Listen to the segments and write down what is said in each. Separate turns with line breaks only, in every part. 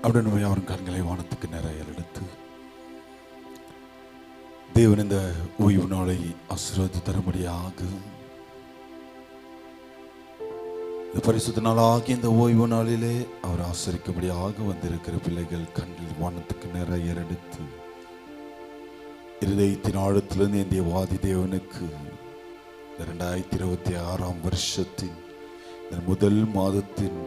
அப்படின்னு அவரும் கண்களை வானத்துக்கு நிறைய எடுத்து தேவன் இந்த ஓய்வு நாளை ஆசீர்வாதி தரும்படியாக இந்த பரிசுத்த நாளாகி இந்த ஓய்வு நாளிலே அவர் ஆசரிக்கும்படியாக வந்திருக்கிற பிள்ளைகள் கண்ணில் வானத்துக்கு நிறைய எடுத்து இருதயத்தின் ஆழத்திலிருந்து இந்திய வாதி தேவனுக்கு 2026 வருஷத்தின் முதல் மாதத்தின்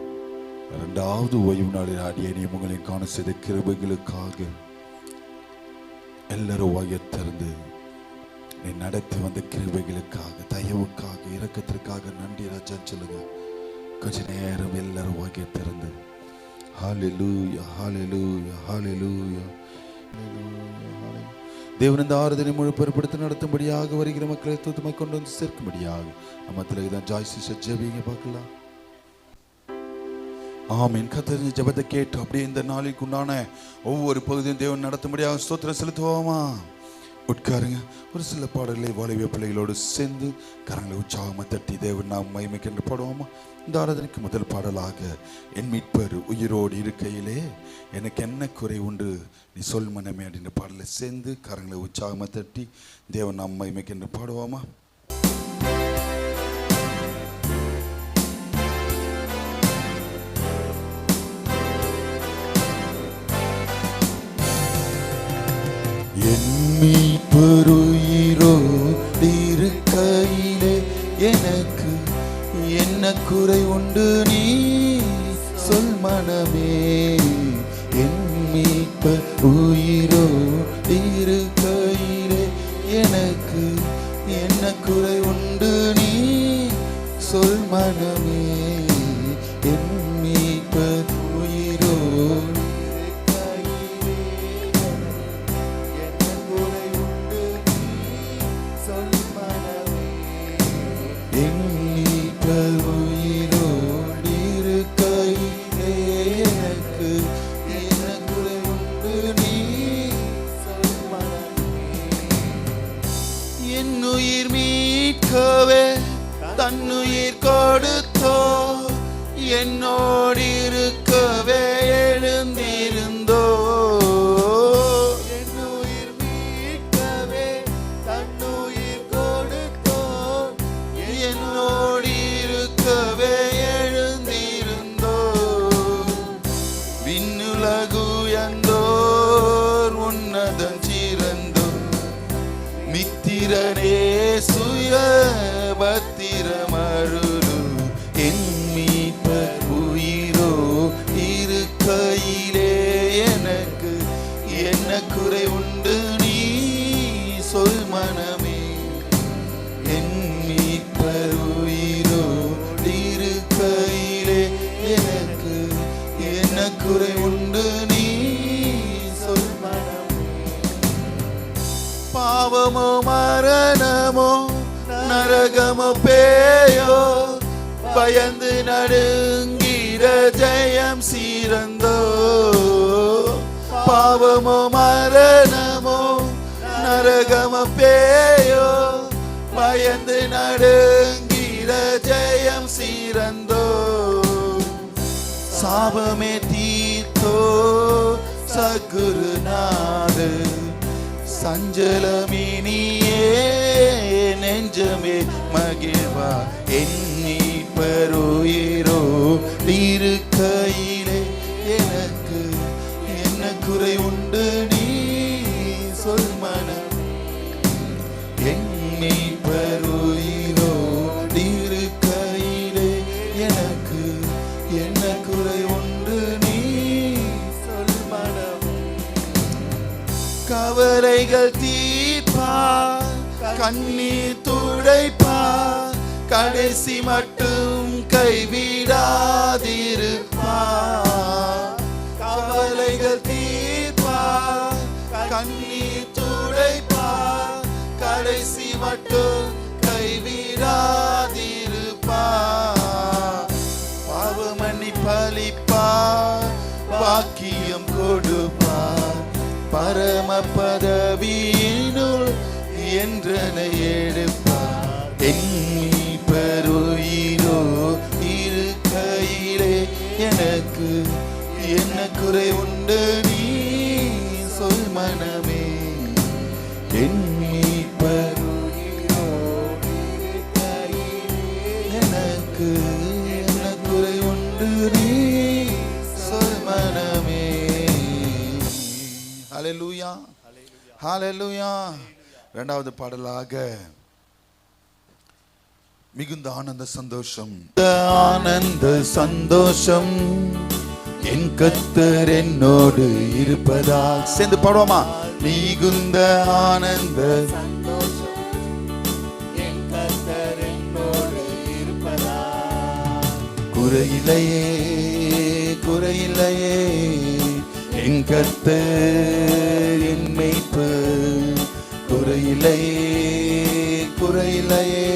2வது ஓய்வு நாளில் ஆடிய நியமங்களை காண செய்த கிருபைகளுக்காக எல்லாரும் வாயை திறந்து நீ நடத்தி வந்த கிருபைகளுக்காக, தயவுக்காக, இரக்கத்திற்காக நன்றி ராஜான்னு சொல்லுங்க. கொஞ்ச நேரம் எல்லாரும் வாயை திறந்து ஹல்லேலூயா ஹல்லேலூயா ஹல்லேலூயா தேவன் இந்த ஆறுதலை முழு பொறுப்படுத்தி நடத்தும்படியாக வருகிற மக்களை தூத்துமை கொண்டு வந்து சேர்க்கும்படியாக நம்ம தான் ஜாய்சி ஜெபிங்க பார்க்கலாம். ஆமீன். கர்த்தரின் ஜெபத்தை கேட்டு அப்படியே இந்த நாளுக்கு உண்டான ஒவ்வொரு பகுதியும் தேவன் நடத்தும்படியாக ஸ்தோத்திரம் செலுத்துவோமா? உட்காருங்க. ஒரு சில பாடல்களை வாலிப பிள்ளைகளோடு சேர்ந்து கரங்களை உற்சாகமாக தட்டி தேவன் நாம் மகிமைக்கு என்று பாடுவோமா? இந்த ஆராதனைக்கு முதல் பாடலாக என் மீட்பர் உயிரோடு இருக்கையிலே எனக்கு என்ன குறை உண்டு நீ சொல் மனமே அப்படின்ற பாடலை சேர்ந்து கரங்களை உற்சாகமாக தட்டி தேவன் நாம் மகிமைக்கு என்று பாடுவோமா? மீட்பர் உயிரோடு இருக்கையிலே எனக்கு என்ன குறை உண்டு நீ சொல் மனமே. என் மீட்பர் உயிரோடு இருக்கையிலே எனக்கு என்ன குறை உண்டு நீ சொல் மனமே. என் மீட்பர் உயிரோடு தன்னுயிர் கொடுத்தோ என்னோடு இருக்கவே எழுந்திருந்தோ. என்னுயிர் மீட்கவே தன்னுயிர் கொடுத்தோ என்னோடு இருக்கவே எழுந்திருந்தோ. விண்ணுலகுயர்ந்தோர் உன்னதன் சிறந்தோ மித்திரனே சுய பத்திரமருளு. என் மீட்பர் உயிரோ இருக்கையிலே எனக்கு என்ன குறை உண்டு நீ சொல் மனமே. என் மீட்பர் உயிரோ இருக்கையிலே எனக்கு என்ன குறை உண்டு நீ சொல் மனமே. பாவமோ மரணமோ நரகமோ பேயோ பயந்து நடுங்கிற ஜெயம் சீரந்தோ. பாவமோ மரணமோ நரகமோ பேயோ பயந்து நடுங்கிற ஜெயம் சீரந்தோ. சாபமே தீர்த்தோ சகுருநாத சஞ்சலமினியே நெஞ்சமே மகிழ்வா. என் மீட்பர் உயிரோ இருக்கையிலே எனக்கு என்ன குறை உண்டு நீ சொல் மனமே. என் மீட்பர் உயிரோ இருக்கையிலே எனக்கு என்ன குறை உண்டு நீ சொல் மனமே. கவலைகள் தீர்ப்பார் கண்ணீர் துடைப்பார் கடைசி மட்டும் கைவிடாதிருப்பார். கவலைகள் தீர்ப்பார் கண்ணீர் துடைப்பார் கடைசி மட்டும் கைவிடாதிருப்பார். பாவமன்னிப்பளிப்பார் வாக்கியம் கொடுப்பார் பரம பதவியினுள் என்றனை எடுப்பார். என் மீட்பர் உயிரோ இருக்கையிலே எனக்கு என்ன குறை உண்டு ஹalleluya ஹalleluya. இரண்டாவது பாடலாக மிகுந்த ஆனந்த சந்தோஷம். ஆனந்த சந்தோஷம் என் கர்த்தர் என்னோடு இருப்பதால். சேர்ந்து பாடுவோமா? மிகுந்த ஆனந்த சந்தோஷம் என் கர்த்தர் என்னோடு இருப்பதால். குறையில்லையே குறையில்லையே என் கர்த்தர் என் மேய்ப்பர். குறையில்லையே குறையில்லையே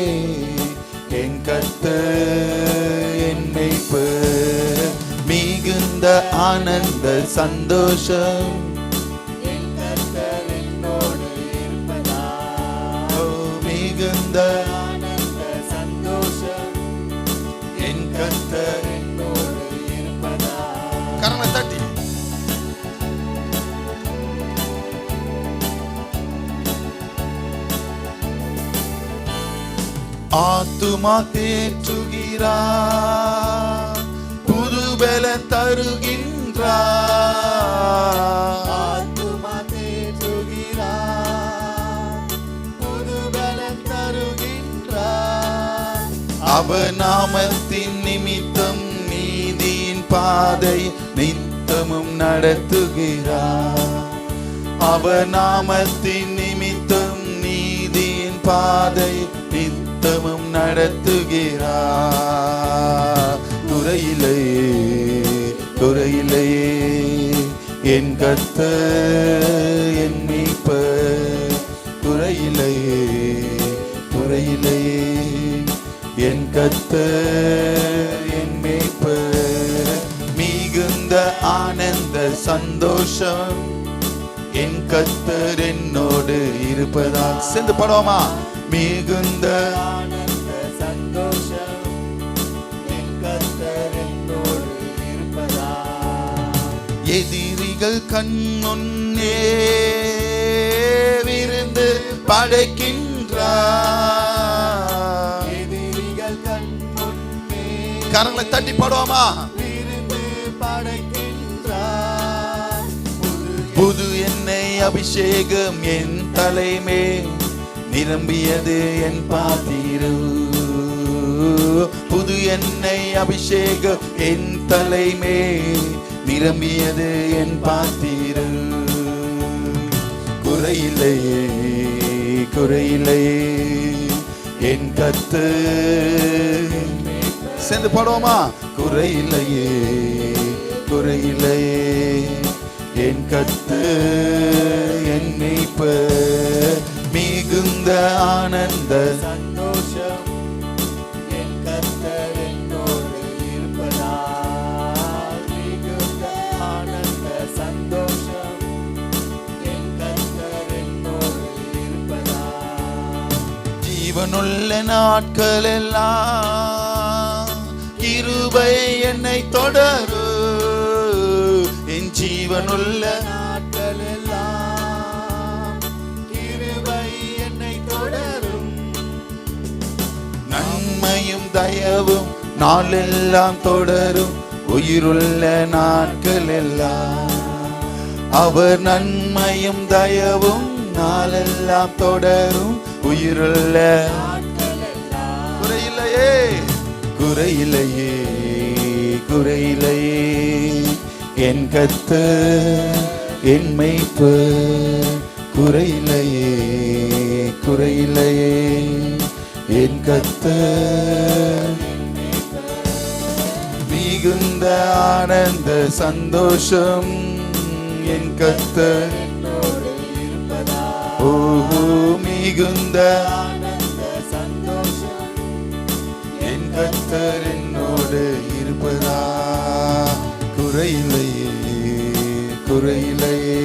என் கர்த்தர் என் மேய்ப்பர். மிகுந்த ஆனந்த சந்தோஷம் என் கர்த்தர் என்னோடு இருப்பதால். மிகுந்த ஆனந்த சந்தோஷம் என் கர்த்தர் என்னோடு இருப்பதால். கரங்களை தட்டி ஆத்துமா தேற்றுகிறார், புதுபல தருகின்றார். ஆத்துமா தேற்றுகிறார், புதுபல தருகின்றார். அவர் நாமத்தின் நிமித்தம் நீதியின் பாதை நித்தமும் நடத்துகிறார். அவர் நாமத்தின் நிமித்தம் நீதியின் பாதை நித்தமும் நடத்துகிறார். குறையில்லையே குறையில்லையே என் கர்த்தர் என் மீட்பர். குறையில்லையே குறையில்லையே என் கர்த்தர் என் மீட்பர். மிகுந்த ஆனந்த சந்தோஷம் என் கர்த்தர் என்னோடு இருப்பதால். சேர்ந்து பாடுவோமா? மிகுந்த ஆனந்த சந்தோஷம் என் கர்த்தர் என்னோடு இருப்பதால். எதிரிகள் கண்முன்னே விருந்து படைக்கின்றார். எதிரிகள் கண்முன்னே கரங்களை தட்டி பாடுவோமா? விருந்து படைக்கின்றார். புது எண்ணெய் அபிஷேகம் என் தலைமே நிரம்பியது என் பாத்திரம். புது எண்ணெய் அபிஷேகம் என் தலைமே நிரம்பியது என் பாத்திரம். குறையில்லையே குறையில்லையே என் கர்த்தர். சேர்ந்து பாடுவோமா? குறையில்லையே குறையில்லையே என் கர்த்தர் என் மேய்ப்பர். மிகுந்த ஆனந்த சந்தோஷம் என் கர்த்தர் என்னோடு இருப்பதால். மிகுந்த ஆனந்த சந்தோஷம் என் கர்த்தர் என்னோடு இருப்பதால். ஜீவனுள்ள நாட்கள் எல்லாம் கிருபை என்னை தொடரும். என் ஜீவனுள்ள நாட்கள் எல்லாம் கிருபை என்னை தொடரும். நன்மையும் தயவும் நாளெல்லாம் தொடரும். உயிருள்ள நாட்கள் எல்லாம் அவர் நன்மையும் தயவும் நாளெல்லாம் தொடரும். உயிருள்ள நாட்கள் எல்லாம். குறையில்லையே குறையில்லையே குறையில்லையே என் கர்த்தர் என் மேய்ப்பர். குறையில்லையே குறையில்லையே என் கர்த்தர். மிகுந்த ஆனந்த சந்தோஷம் என் கர்த்தர் என்னோடு இருப்பதால். ஓஹோ மிகுந்த ஆனந்த சந்தோஷம் என் கர்த்தர் என்னோடு இருப்பதால். குறையில்லையே குறையில்லையே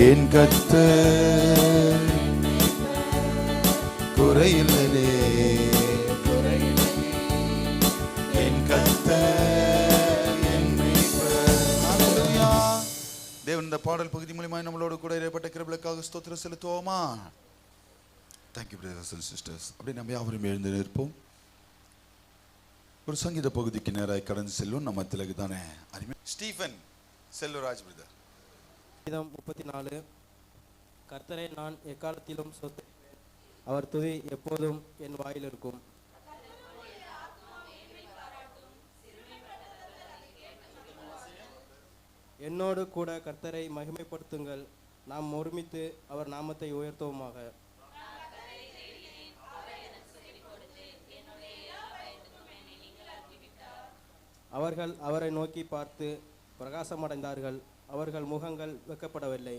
என் கர்த்தர். குறையில்லையே என் கர்த்தர் என் மேய்ப்பர். ஹல்லேலூயா. தேவன் இந்த பாடல் பகுதி மூலமாக நம்மளோடு கூட இறைப்பட்ட கிருபைக்காக ஸ்தோத்திரம் செலுத்துவோமா? Thank you brothers and sisters. அப்படி நம்ம யாவரும் எழுந்து நிற்போம். ஒரு சங்கீத பகுதிக்கு நேராக கடந்து செல்லும் நம்ம திலகு தானே அருமை ஸ்டீஃபன் செல்வராஜ் பிரதர்.
சங்கீதம் 34. கர்த்தரை நான் எக்காலத்திலும் ஸ்தோத்திரிப்பேன், அவர் துதி எப்போதும் என் வாயில் இருக்கும். என்னோடு கூட கர்த்தரை மகிமைப்படுத்துங்கள், நாம் ஒருமித்து அவர் நாமத்தை உயர்த்துவோமாக. அவர்கள் அவரை நோக்கி பார்த்து பிரகாசமடைந்தார்கள், அவர்கள் முகங்கள் வெட்கப்படவில்லை.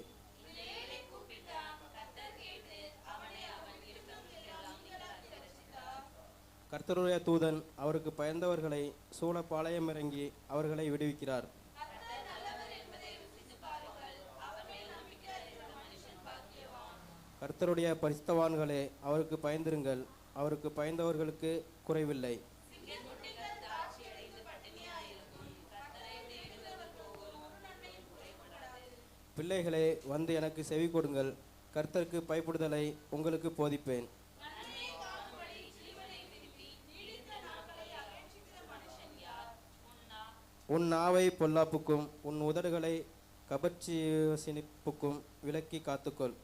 கர்த்தருடைய தூதன் அவருக்கு பயந்தவர்களை சூழ பாளையமிறங்கி அவர்களை விடுவிக்கிறார். கர்த்தருடைய பரிசுத்தவான்களே, அவருக்கு பயந்திருங்கள், அவருக்கு பயந்தவர்களுக்கு குறைவில்லை. பிள்ளைகளே, வந்து எனக்கு செவி கொடுங்கள், கர்த்தருக்கு பயப்படுதலை உங்களுக்கு போதிப்பேன். உன் நாவை பொல்லாப்புக்கும் உன் உதடுகளை கபர்ச்சினிப்புக்கும் விலக்கி காத்துக்கொள்.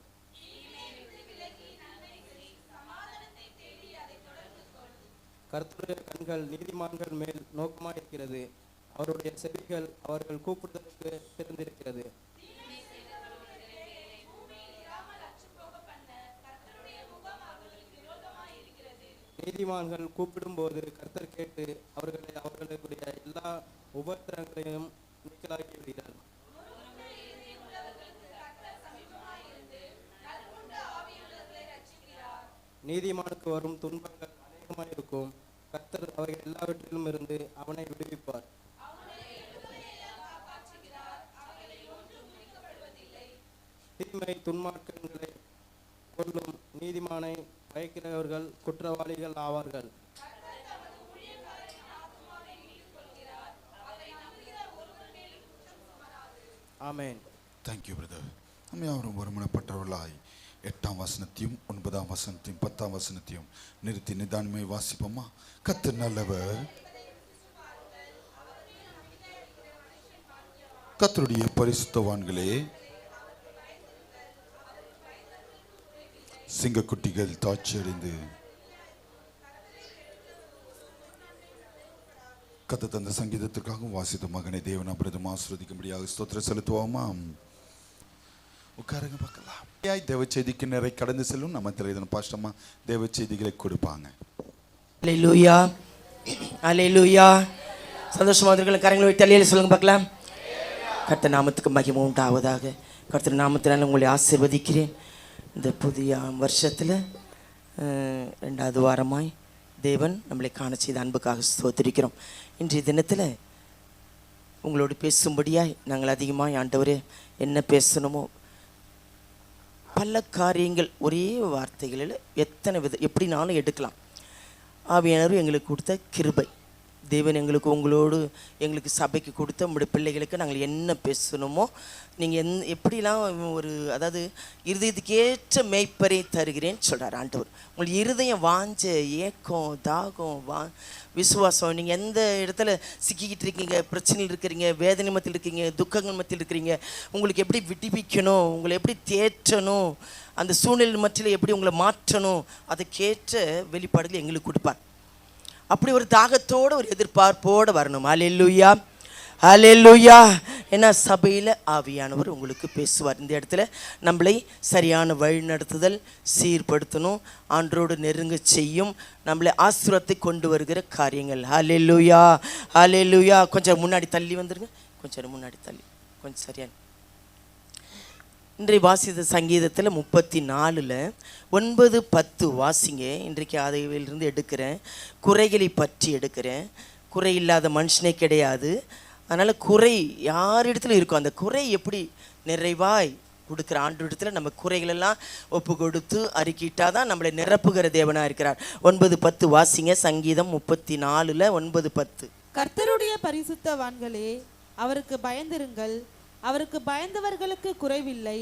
கர்த்தருடைய கண்கள் நீதிமான்கள் மேல் நோக்கமாயிருக்கிறது, அவருடைய செவிகள் அவர்கள் கூப்பிடுதலுக்கு திறந்திருக்கிறது. நீதிமான்கள் கூப்பிடும்போது கர்த்தர் கேட்டு அவர்களை அவர்களுடைய எல்லா உபத்திரங்களையும் நீக்கலாக்கி விடுகிறார். நீதிமானுக்கு வரும் துன்பங்கள் அநேகமாயிருக்கும், கர்த்தர் அவைகள் எல்லாவற்றிலும் இருந்து அவனை விடுவிப்பார். தீமை துன்மார்க்கங்களை கொள்ளும், நீதிமானை பயக்கிறவர்கள் குற்றவாளிகள் ஆவார்கள். ஆமென்.
Thank you brother. நம்ம யாரும் ஒருமனப்பட்டவர்களாய் 8ஆம் வசனத்தையும் 9ஆம் வசனத்தையும் 10ஆம் வசனத்தையும் நிறுத்தி நிதானமாய் வாசிப்போமா? கர்த்தர் நல்லவர், கர்த்தருடைய பரிசுத்தவான்களே, சிங்கக்குட்டிகள் தாட்சி அடைந்து கத்த தந்த சங்கீதத்திற்காகவும் வாசித்த மகனை தேவன் அபிரதம் ஆசீர்வதிக்கும்படியாக ஸ்தோத்திரம் செலுத்துவோமா? உட்காருங்க பார்க்கலாம். தேவ செய்திக்கு நிறைய கடந்து செல்லும் நம்ம தலைவர் பாஸ்டமா தேவ செய்திகளை கொடுப்பாங்க.
அல்லேலூயா, அல்லேலூயா. சந்தோஷமா இருக்கிற கரங்களை வைத்து அல்லேலூயா சொல்லுங்க பார்க்கலாம். கர்த்தர் நாமத்துக்கு மகிமை உண்டாவதாக. கர்த்தர் நாமத்தினால உங்களை ஆசீர்வதிக்கிறேன். இந்த புதிய வருஷத்தில் 2வது வாரமாய் தேவன் நம்மளை காண செய்த அன்புக்காக ஸ்தோத்திரிக்கிறோம். இன்றைய தினத்தில் உங்களோடு பேசும்படியாய் நாங்கள் அதிகமாக ஆண்டவரே என்ன பேசணுமோ பல காரியங்கள் ஒரே வார்த்தைகளில் எப்படினாலும் எடுக்கலாம். ஆவியானவர் எங்களுக்கு கொடுத்த கிருபை, தேவன் எங்களுக்கு உங்களோடு எங்களுக்கு சபைக்கு கொடுத்த உங்களுடைய பிள்ளைகளுக்கு நாங்கள் என்ன பேசணுமோ நீங்கள் எப்படிலாம் அதாவது இருதயத்துக்கேற்ற மேய்ப்பரை தருகிறேன்னு சொல்கிறார் ஆண்டவர். உங்களுக்கு இருதயம் வாஞ்ச ஏக்கம் தாகம் விசுவாசம், நீங்கள் எந்த இடத்துல சிக்கிக்கிட்டு இருக்கீங்க, பிரச்சனையில் இருக்கிறீங்க, வேதனை மத்தியில் இருக்கீங்க, துக்கங்கள் மத்தியில் இருக்கிறீங்க, உங்களுக்கு எப்படி விடுவிக்கணும், உங்களை எப்படி தேற்றணும், அந்த சூழ்நிலை மத்தியில் எப்படி உங்களை மாற்றணும், அதுக்கேற்ற வெளிப்பாடுகள் எங்களுக்கு கொடுப்பார். அப்படி ஒரு தாகத்தோடு ஒரு எதிர்பார்ப்போடு வரணும். அல்லேலூயா, அல்லேலூயா. ஏன்னா சபையில் ஆவியானவர் உங்களுக்கு பேசுவார். இந்த இடத்துல நம்மளை சரியான வழி நடத்துதல், சீர்படுத்தணும், ஆண்டரோடு நெருங்க செய்யும், நம்மளை ஆசீர்வாதத்தை கொண்டு வருகிற காரியங்கள். அல்லேலூயா, அல்லேலூயா. கொஞ்சம் முன்னாடி தள்ளி வந்துருங்க, கொஞ்சம் முன்னாடி தள்ளி, கொஞ்சம் சரியான. இன்றைய வாசித்த சங்கீதத்தில் 34 9 10 வாசிங்க. இன்றைக்கு அதையிலிருந்து எடுக்கிறேன். குறைகளை பற்றி எடுக்கிறேன். குறை இல்லாத மனுஷனே கிடையாது. அதனால் குறை யார் இடத்துல இருக்கும், அந்த குறை எப்படி நிறைவாய் கொடுக்குற ஆண்டு இடத்துல நம்ம குறைகளெல்லாம் ஒப்பு கொடுத்து அறிக்கிட்டால் தான் நம்மளை நிரப்புகிற தேவனாக இருக்கிறார். 9 10 வாசிங்க. சங்கீதம் 34 9 10.
கர்த்தருடைய பரிசுத்தவான்களே, அவருக்கு பயந்திருங்கள், அவருக்கு பயந்தவர்களுக்கு குறைவில்லை.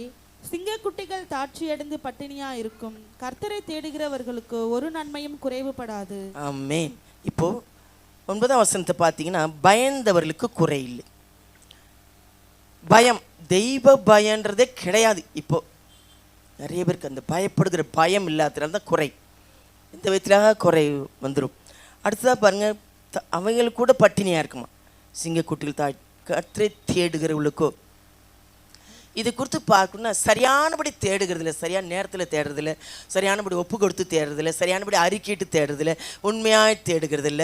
சிங்கக்குட்டிகள் தாட்சியடைந்து பட்டினியா இருக்கும், கர்த்தரை தேடுகிறவர்களுக்கு ஒரு நன்மையும் குறைவுபடாது.
ஆமென். இப்போ 9ஆம் வசனத்தை பார்த்தீங்கன்னா பயந்தவர்களுக்கு குறை இல்லை. பயம், தெய்வ பயன்றதே கிடையாது. இப்போ நிறைய பேருக்கு அந்த பயப்படுகிற பயம் இல்லாததுனால தான் குறை, இந்த விதத்தில் குறை வந்துடும். அடுத்ததாக பாருங்கள், அவங்களுக்கு கூட பட்டினியாக இருக்குமா. சிங்கக்குட்டிகள் தாய் கர்த்தரை தேடுகிறவர்களுக்கோ இது குறித்து பார்க்கணுன்னா சரியானபடி தேடுகிறதில்ல, சரியான நேரத்தில் தேடுறதில்ல, சரியானபடி ஒப்பு கொடுத்து தேடுறதில்ல, சரியானபடி அறிக்கையிட்டு தேடுறதில்ல, உண்மையாக தேடுகிறதில்ல,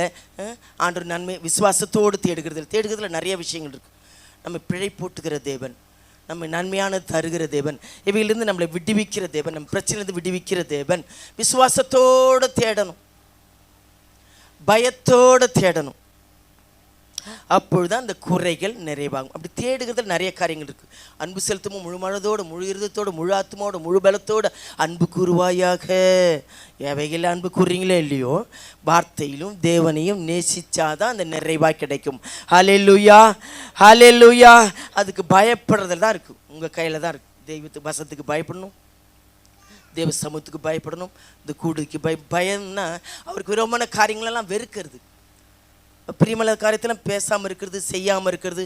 ஆண்டவர் நன்மை விசுவாசத்தோடு தேடுகிறதில்ல நிறைய விஷயங்கள் இருக்குது. நம்ம பிழை போட்டுகிற தேவன், நம்ம நன்மையான தருகிற தேவன், இவையிலிருந்து நம்மளை விடுவிக்கிற தேவன், நம்ம பிரச்சனையிலிருந்து விடுவிக்கிற தேவன். விசுவாசத்தோடு தேடணும், பயத்தோடு தேடணும், அப்பொழுதுதான் அந்த குறைகள் நிறைவாகும். அப்படி தேடுகிறதுல நிறைய காரியங்கள் இருக்குது. அன்பு செலுத்தமும் முழு மனதோடு, முழு இருதத்தோடு, முழு ஆத்மாவோடு, முழு பலத்தோடு அன்பு கூறுவாயாக. எவைகள் அன்பு கூறுறீங்களோ இல்லையோ, வார்த்தையிலும் தேவனையும் நேசிச்சாதான் அந்த நிறைவாக கிடைக்கும். ஹல்லேலூயா, ஹல்லேலூயா. அதுக்கு பயப்படுறதுல தான் இருக்குது, உங்கள் கையில் தான் இருக்குது. தெய்வத்துக்கு வசத்துக்கு பயப்படணும், தேவ சமூகத்துக்கு பயப்படணும். இந்த கூடுக்கு பயம்னா அவருக்கு விரோதமான காரியங்களெல்லாம் வெறுக்கிறது, பிரியமல்ல காரியத்தெல்லாம் பேசாமல் இருக்கிறது, செய்யாமல் இருக்கிறது.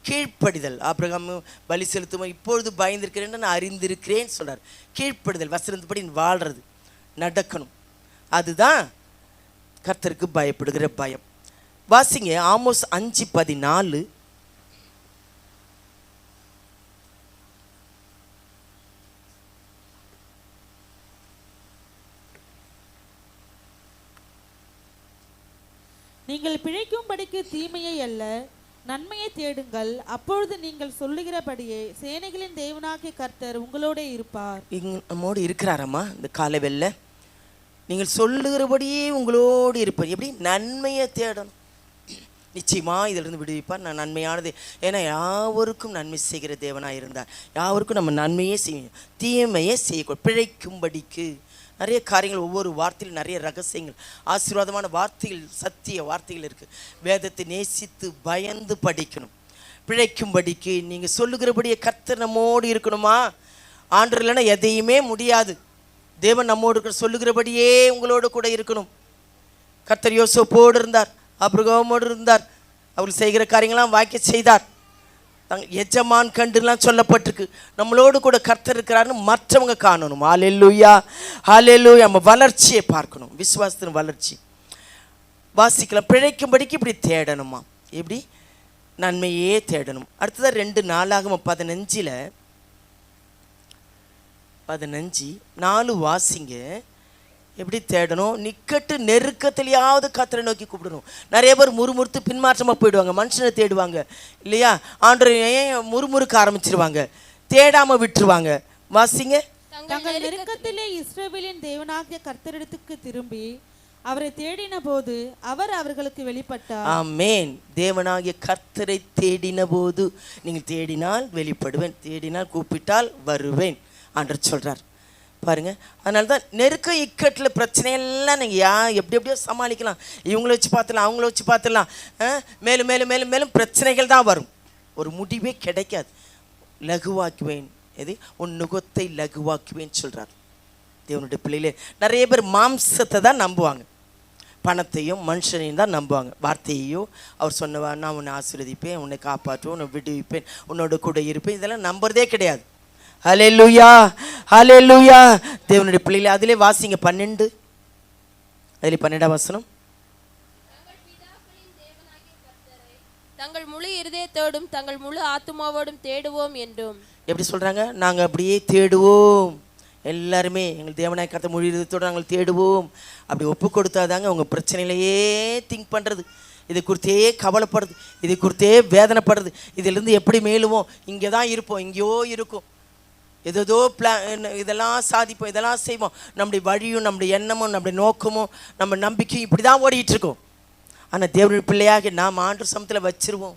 கீழ்ப்படிதல், ஆபிரகாம் பலி செலுத்தும் இப்பொழுது பயந்திருக்கிறேன் நான் அறிந்திருக்கிறேன்னு சொல்கிறார். கீழ்ப்படிதல், வசனத்துப்படி வாழ்கிறது, நடக்கணும். அதுதான் கர்த்தருக்கு பயப்படுகிற பயம். வாசிங்க ஆமோஸ் 5:14.
நீங்கள் பிழைக்கும்படிக்கு தீமையை அல்ல நன்மையை தேடுங்கள், அப்பொழுது நீங்கள் சொல்லுகிறபடியே சேனைகளின் தேவனாகிய கர்த்தர் உங்களோட இருப்பார்.
நம்மோடு இருக்கிறாரம்மா. இந்த காலவெல்ல நீங்கள் சொல்லுகிறபடியே உங்களோடு இருப்பார். எப்படி? நன்மையை தேடணும். நிச்சயமா இதிலிருந்து விடுவிப்பார். நான் நன்மையானது, ஏன்னா யாவருக்கும் நன்மை செய்கிற தேவனாக இருந்தார். யாவருக்கும் நம்ம நன்மையே செய்யணும், தீமையை செய்யக்கூடாது. பிழைக்கும்படிக்கு நிறைய காரியங்கள், ஒவ்வொரு வார்த்தையிலும் நிறைய ரகசியங்கள், ஆசீர்வாதமான வார்த்தைகள், சத்திய வார்த்தைகள் இருக்குது. வேதத்தை நேசித்து பயந்து படிக்கணும். பிழைக்கும்படிக்கு நீங்கள் சொல்லுகிறபடியே கர்த்தர் நம்மோடு இருக்கணுமா. ஆண்டவர் இல்லைன்னா எதையுமே முடியாது. தேவன் நம்மோடு இருக்கிற, சொல்லுகிறபடியே உங்களோடு கூட இருக்கணும். கர்த்தர் யோசேப்போடு இருந்தார், ஆபிரகாமோடு இருந்தார், அவர்கள் செய்கிற காரியங்களாம் வாய்க்க செய்தார். எஜமான் கண்டுலாம் சொல்லப்பட்டிருக்கு. நம்மளோடு கூட கர்த்தர் இருக்கிறாருன்னு மற்றவங்க காணணும். ஹல்லேலூயா, ஹல்லேலூயா. நம்ம வளர்ச்சியை பார்க்கணும், விசுவாசத்தின் வளர்ச்சி. வாசிக்கலாம், பிழைக்கும்படிக்கு இப்படி தேடணுமா. எப்படி? நன்மையே தேடணும். அடுத்ததான் 2 நாளாகமம் 15:4 வாசிங்க. எப்படி தேடணும்? நிக்கட்டு நெருக்கத்திலேயாவது கர்த்தரை நோக்கி கூப்பிடணும். நிறைய பேர் முறுமுறுத்து பின்மாற்றமாக போயிடுவாங்க, மனுஷனை தேடுவாங்க இல்லையா, ஆண்டவரை ஏன் முறுமுறுக்க ஆரம்பிச்சிருவாங்க, தேடாமல் விட்டுருவாங்க. வாசிங்க.
தங்கள் நெருக்கத்திலே இஸ்ரவேலின் தேவனாகிய கர்த்தரிடத்துக்கு திரும்பி அவரை தேடின போது அவர் அவர்களுக்கு வெளிப்பட்டார்.
ஆமென். தேவனாகிய கர்த்தரை தேடின போது, நீங்கள் தேடினால் வெளிப்படுவேன், தேடினால் கூப்பிட்டால் வருவேன் ஆண்டவர் சொல்றார். பாருங்க, அதனால தான் நெருக்க இக்கட்டில் பிரச்சனையெல்லாம் நீங்கள் எப்படியோ சமாளிக்கலாம். இவங்கள வச்சு பார்த்துலாம், அவங்கள வச்சு பார்த்துலாம், மேலும் மேலும் மேலும் மேலும் பிரச்சனைகள் தான் வரும், ஒரு முடிவே கிடைக்காது. லகுவாக்குவேன், எது? உன் நுகத்தை லகுவாக்குவேன்னு சொல்கிறார் தேவனுடைய பிள்ளைகளே. நிறைய பேர் மாம்சத்தை தான் நம்புவாங்க, பணத்தையும் மனுஷனையும் தான் நம்புவாங்க. வார்த்தையையோ அவர் சொன்னவா, நான் உன்னை ஆசீர்வதிப்பேன், உன்னை காப்பாற்றுவேன், உன்னை விடுவிப்பேன், உன்னோட கூட இருப்பேன், இதெல்லாம் நம்புறதே கிடையாது. ஹல்லேலூயா, ஹல்லேலூயா. தேவனுடைய பிள்ளைகளே, அதிலே வாசிங்க 12, அதிலே 12ஆம் வசனம்.
தங்கள் முழு இருதயத்தோடும் தங்கள் முழு ஆத்துமாவோடும் தேடுவோம் என்றும்.
எப்படி சொல்றாங்க? நாங்கள் அப்படியே தேடுவோம், எல்லாருமே எங்கள் தேவனாய் கர்த்தர் முழு இருதயத்தோடு நாங்கள் தேடுவோம். அப்படி ஒப்பு கொடுத்தாதாங்க உங்கள் பிரச்சனையிலையே திங்க் பண்ணுறது, இதை குறித்தே கவலைப்படுறது, இதை குறித்தே வேதனைப்படுறது, இதிலிருந்து எப்படி மேலுவோம், இங்கே தான் இருப்போம், இங்கேயோ இருக்கும், ஏதோ இதெல்லாம் சாதிப்போம், இதெல்லாம் செய்வோம். நம்முடைய வழியும் நம்முடைய எண்ணமும் நம்முடைய நோக்கமும் நம்ம நம்பிக்கையும் இப்படி தான் ஓடிட்டுருக்கோம். ஆனால் தேவனுடைய பிள்ளையாக நாம் ஆண்டவர் சமூகத்தில் வச்சிருவோம்.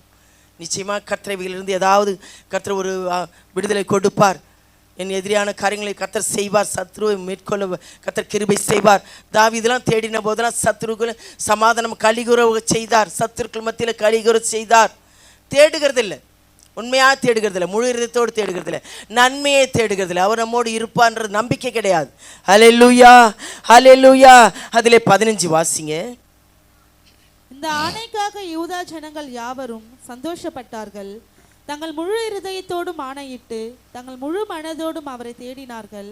நிச்சயமாக கர்த்தரைவிலிருந்து ஏதாவது கர்த்தர் ஒரு விடுதலை கொடுப்பார். என் எதிரியான காரியங்களை கர்த்தர் செய்வார், சத்ருவை மேற்கொள்ள கர்த்தர் கிருபை செய்வார். தாவீதெல்லாம் தேடின போதெல்லாம் சத்ருக்களை சமாதானம் கலிகுறவு செய்தார், சத்துருக்கள் மத்தியில் கலிகுற செய்தார். தேடுகிறது இல்லை, உண்மையாக தேடுகிறது இல்லை, முழு இதயத்தோடு தேடுகிறது இல்லை, நன்மையை தேடுகிறது இல்லை. அவர் நம்மோடு இருப்பான்றது நம்பிக்கை கிடையாது. ஹல்லேலூயா, ஹல்லேலூயா. அதிலே 15 வாசிங்க.
இந்த ஆணைக்காக யூதா ஜனங்கள் யாவரும் சந்தோஷப்பட்டார்கள், தங்கள் முழு இருதயத்தோடும் ஆணையிட்டு தங்கள் முழு மனதோடும் அவரை தேடினார்கள்.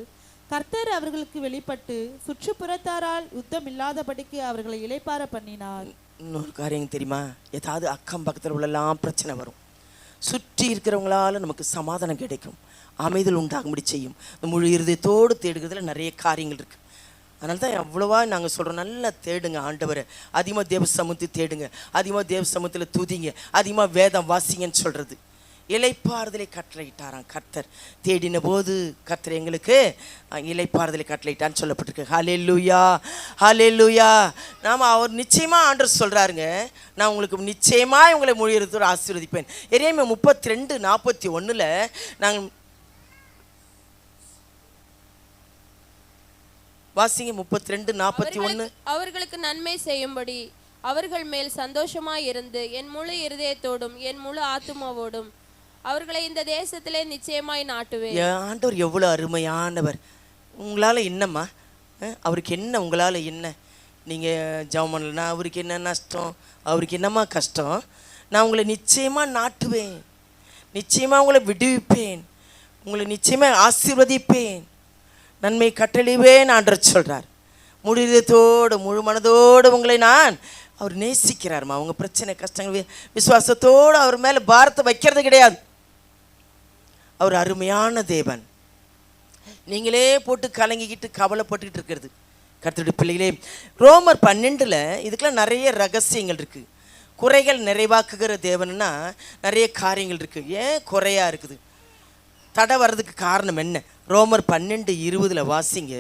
கர்த்தர் அவர்களுக்கு வெளிப்பட்டு சுற்றுப்புறத்தாரால் யுத்தம் இல்லாதபடிக்கு அவர்களை இளைப்பாற பண்ணினார்.
இன்னொரு காரியம் தெரியுமா, ஏதாவது அக்கம் பக்கத்தில் உள்ளெல்லாம் பிரச்சனை வரும், சுற்றி இருக்கிறவங்களால நமக்கு சமாதானம் கிடைக்கும், அமைதல் உண்டாகும்படி செய்யும். இந்த முழு இருதயத்தோடு தேடுகிறதுல நிறைய காரியங்கள் இருக்குது. அதனால தான் அவ்வளோவா நாங்கள் சொல்கிறோம், நல்லா தேடுங்க ஆண்டவரை, அதிகமாக தேவ சமூகத்தை தேடுங்க, அதிகமாக தேவ சமூகத்தில் துதிங்க, அதிகமாக வேதம் வாசிங்கன்னு சொல்கிறது. இளைப்பாறுதலை கட்டளையிட்டாராம் கர்த்தர். தேடின போது கர்த்தர் எங்களுக்கு இளைப்பாறுதலை கட்டளையிட்டான்னு சொல்லப்பட்டிருக்கு. ஹல்லேலூயா, ஹல்லேலூயா. நாம் அவர் நிச்சயமாக ஆண்டவர் சொல்கிறாருங்க, நான் உங்களுக்கு நிச்சயமாக உங்களை மொழியத்தோடு ஆசீர்வதிப்பேன். எரேமியா 32:41 நாங்கள் வாசிங்க. 32:41.
அவர்களுக்கு நன்மை செய்யும்படி அவர்கள் மேல் சந்தோஷமாய் இருந்து என் முழு இருதயத்தோடும் என் முழு ஆத்துமாவோடும் அவர்களை இந்த தேசத்திலே நிச்சயமாய் நாட்டுவேன்.
ஆண்டவர் எவ்வளோ அருமையானவர். உங்களால் என்னம்மா, அவருக்கு என்ன, உங்களால் என்ன? நீங்கள் ஜெபம் பண்ணலன்னா அவருக்கு என்ன நஷ்டம், அவருக்கு என்னம்மா கஷ்டம்? நான் உங்களை நிச்சயமாக நாட்டுவேன், நிச்சயமாக உங்களை விடுவிப்பேன், உங்களை நிச்சயமாக ஆசீர்வதிப்பேன், நன்மை கட்டளிவேன் ஆண்டவர் சொல்கிறார். முடிதத்தோடு முழு மனதோடு உங்களை நான் அவர் நேசிக்கிறார்மா. அவங்க பிரச்சனை கஷ்டங்கள் விசுவாசத்தோடு அவர் மேலே பாரத்தை வைக்கிறது கிடையாது. அவர் அருமையான தேவன். நீங்களே போட்டு கலங்கிக்கிட்டு கவலைப்பட்டுக்கிட்டு இருக்கிறது கர்த்தருடைய பிள்ளைகளே. ரோமர் 12 இதுக்கெல்லாம் நிறைய ரகசியங்கள் இருக்குது. குறைகள் நிறைவாக்குகிற தேவன்னா நிறைய காரியங்கள் இருக்குது. ஏன் குறையாக இருக்குது, தடை வர்றதுக்கு காரணம் என்ன? ரோமர் 12:20 வாசிங்க.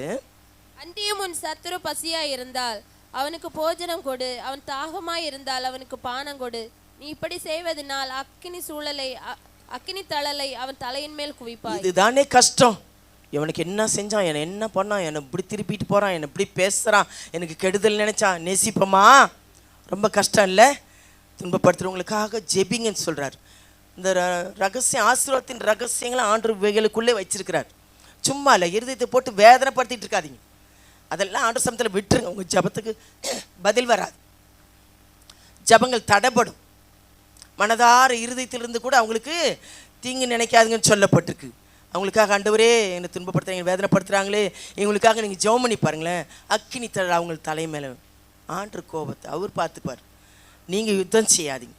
அன்றியும் உன் சத்துரு பசியாய் இருந்தால் அவனுக்கு போஜனம் கொடு, அவன் தாகமாய் இருந்தால் அவனுக்கு பானம் கொடு. நீ இப்படி செய்வதனால் அக்கினி தழலை அவன் தலையின் மேல் குவிப்பாய்.
இதுதானே கஷ்டம். இவனுக்கு என்ன செஞ்சான், என்னை என்ன பண்ணான், என்னை இப்படி திருப்பிட்டு போகிறான், என்னை இப்படி பேசுகிறான், எனக்கு கெடுதல் நினைச்சான், நேசிப்போமா? ரொம்ப கஷ்டம் இல்லை? துன்பப்படுத்துறவங்களுக்காக ஜெபிங்கன்னு சொல்கிறார். இந்த ரகசியம், ஆசீர்வாதத்தின் ரகசியங்களை ஆண்டவர் இவைகளுக்குள்ளே வச்சிருக்கிறார். சும்மா இல்லை, இருதயத்தை போட்டு வேதனைப்படுத்திட்டு இருக்காதீங்க. அதெல்லாம் ஆண்டவர் சமயத்தில் விட்டுருங்க. உங்கள் ஜபத்துக்கு பதில் வராது, ஜபங்கள் தடைப்படும். மனதார இருதயத்திலிருந்து கூட அவங்களுக்கு தீங்கு நினைக்காதுங்கன்னு சொல்லப்பட்டிருக்கு. அவங்களுக்காக ஆண்டவரே என்னை துன்பப்படுத்துறாங்க, வேதனைப்படுத்துகிறாங்களே, இவங்களுக்காக நீங்கள் ஜெபம் பண்ணி பாருங்களேன். அக்கினி தழை அவங்க தலை மேலே ஆண்டவர் கோபத்தை அவர் பார்த்துப்பார். நீங்கள் யுத்தம் செய்யாதீங்க,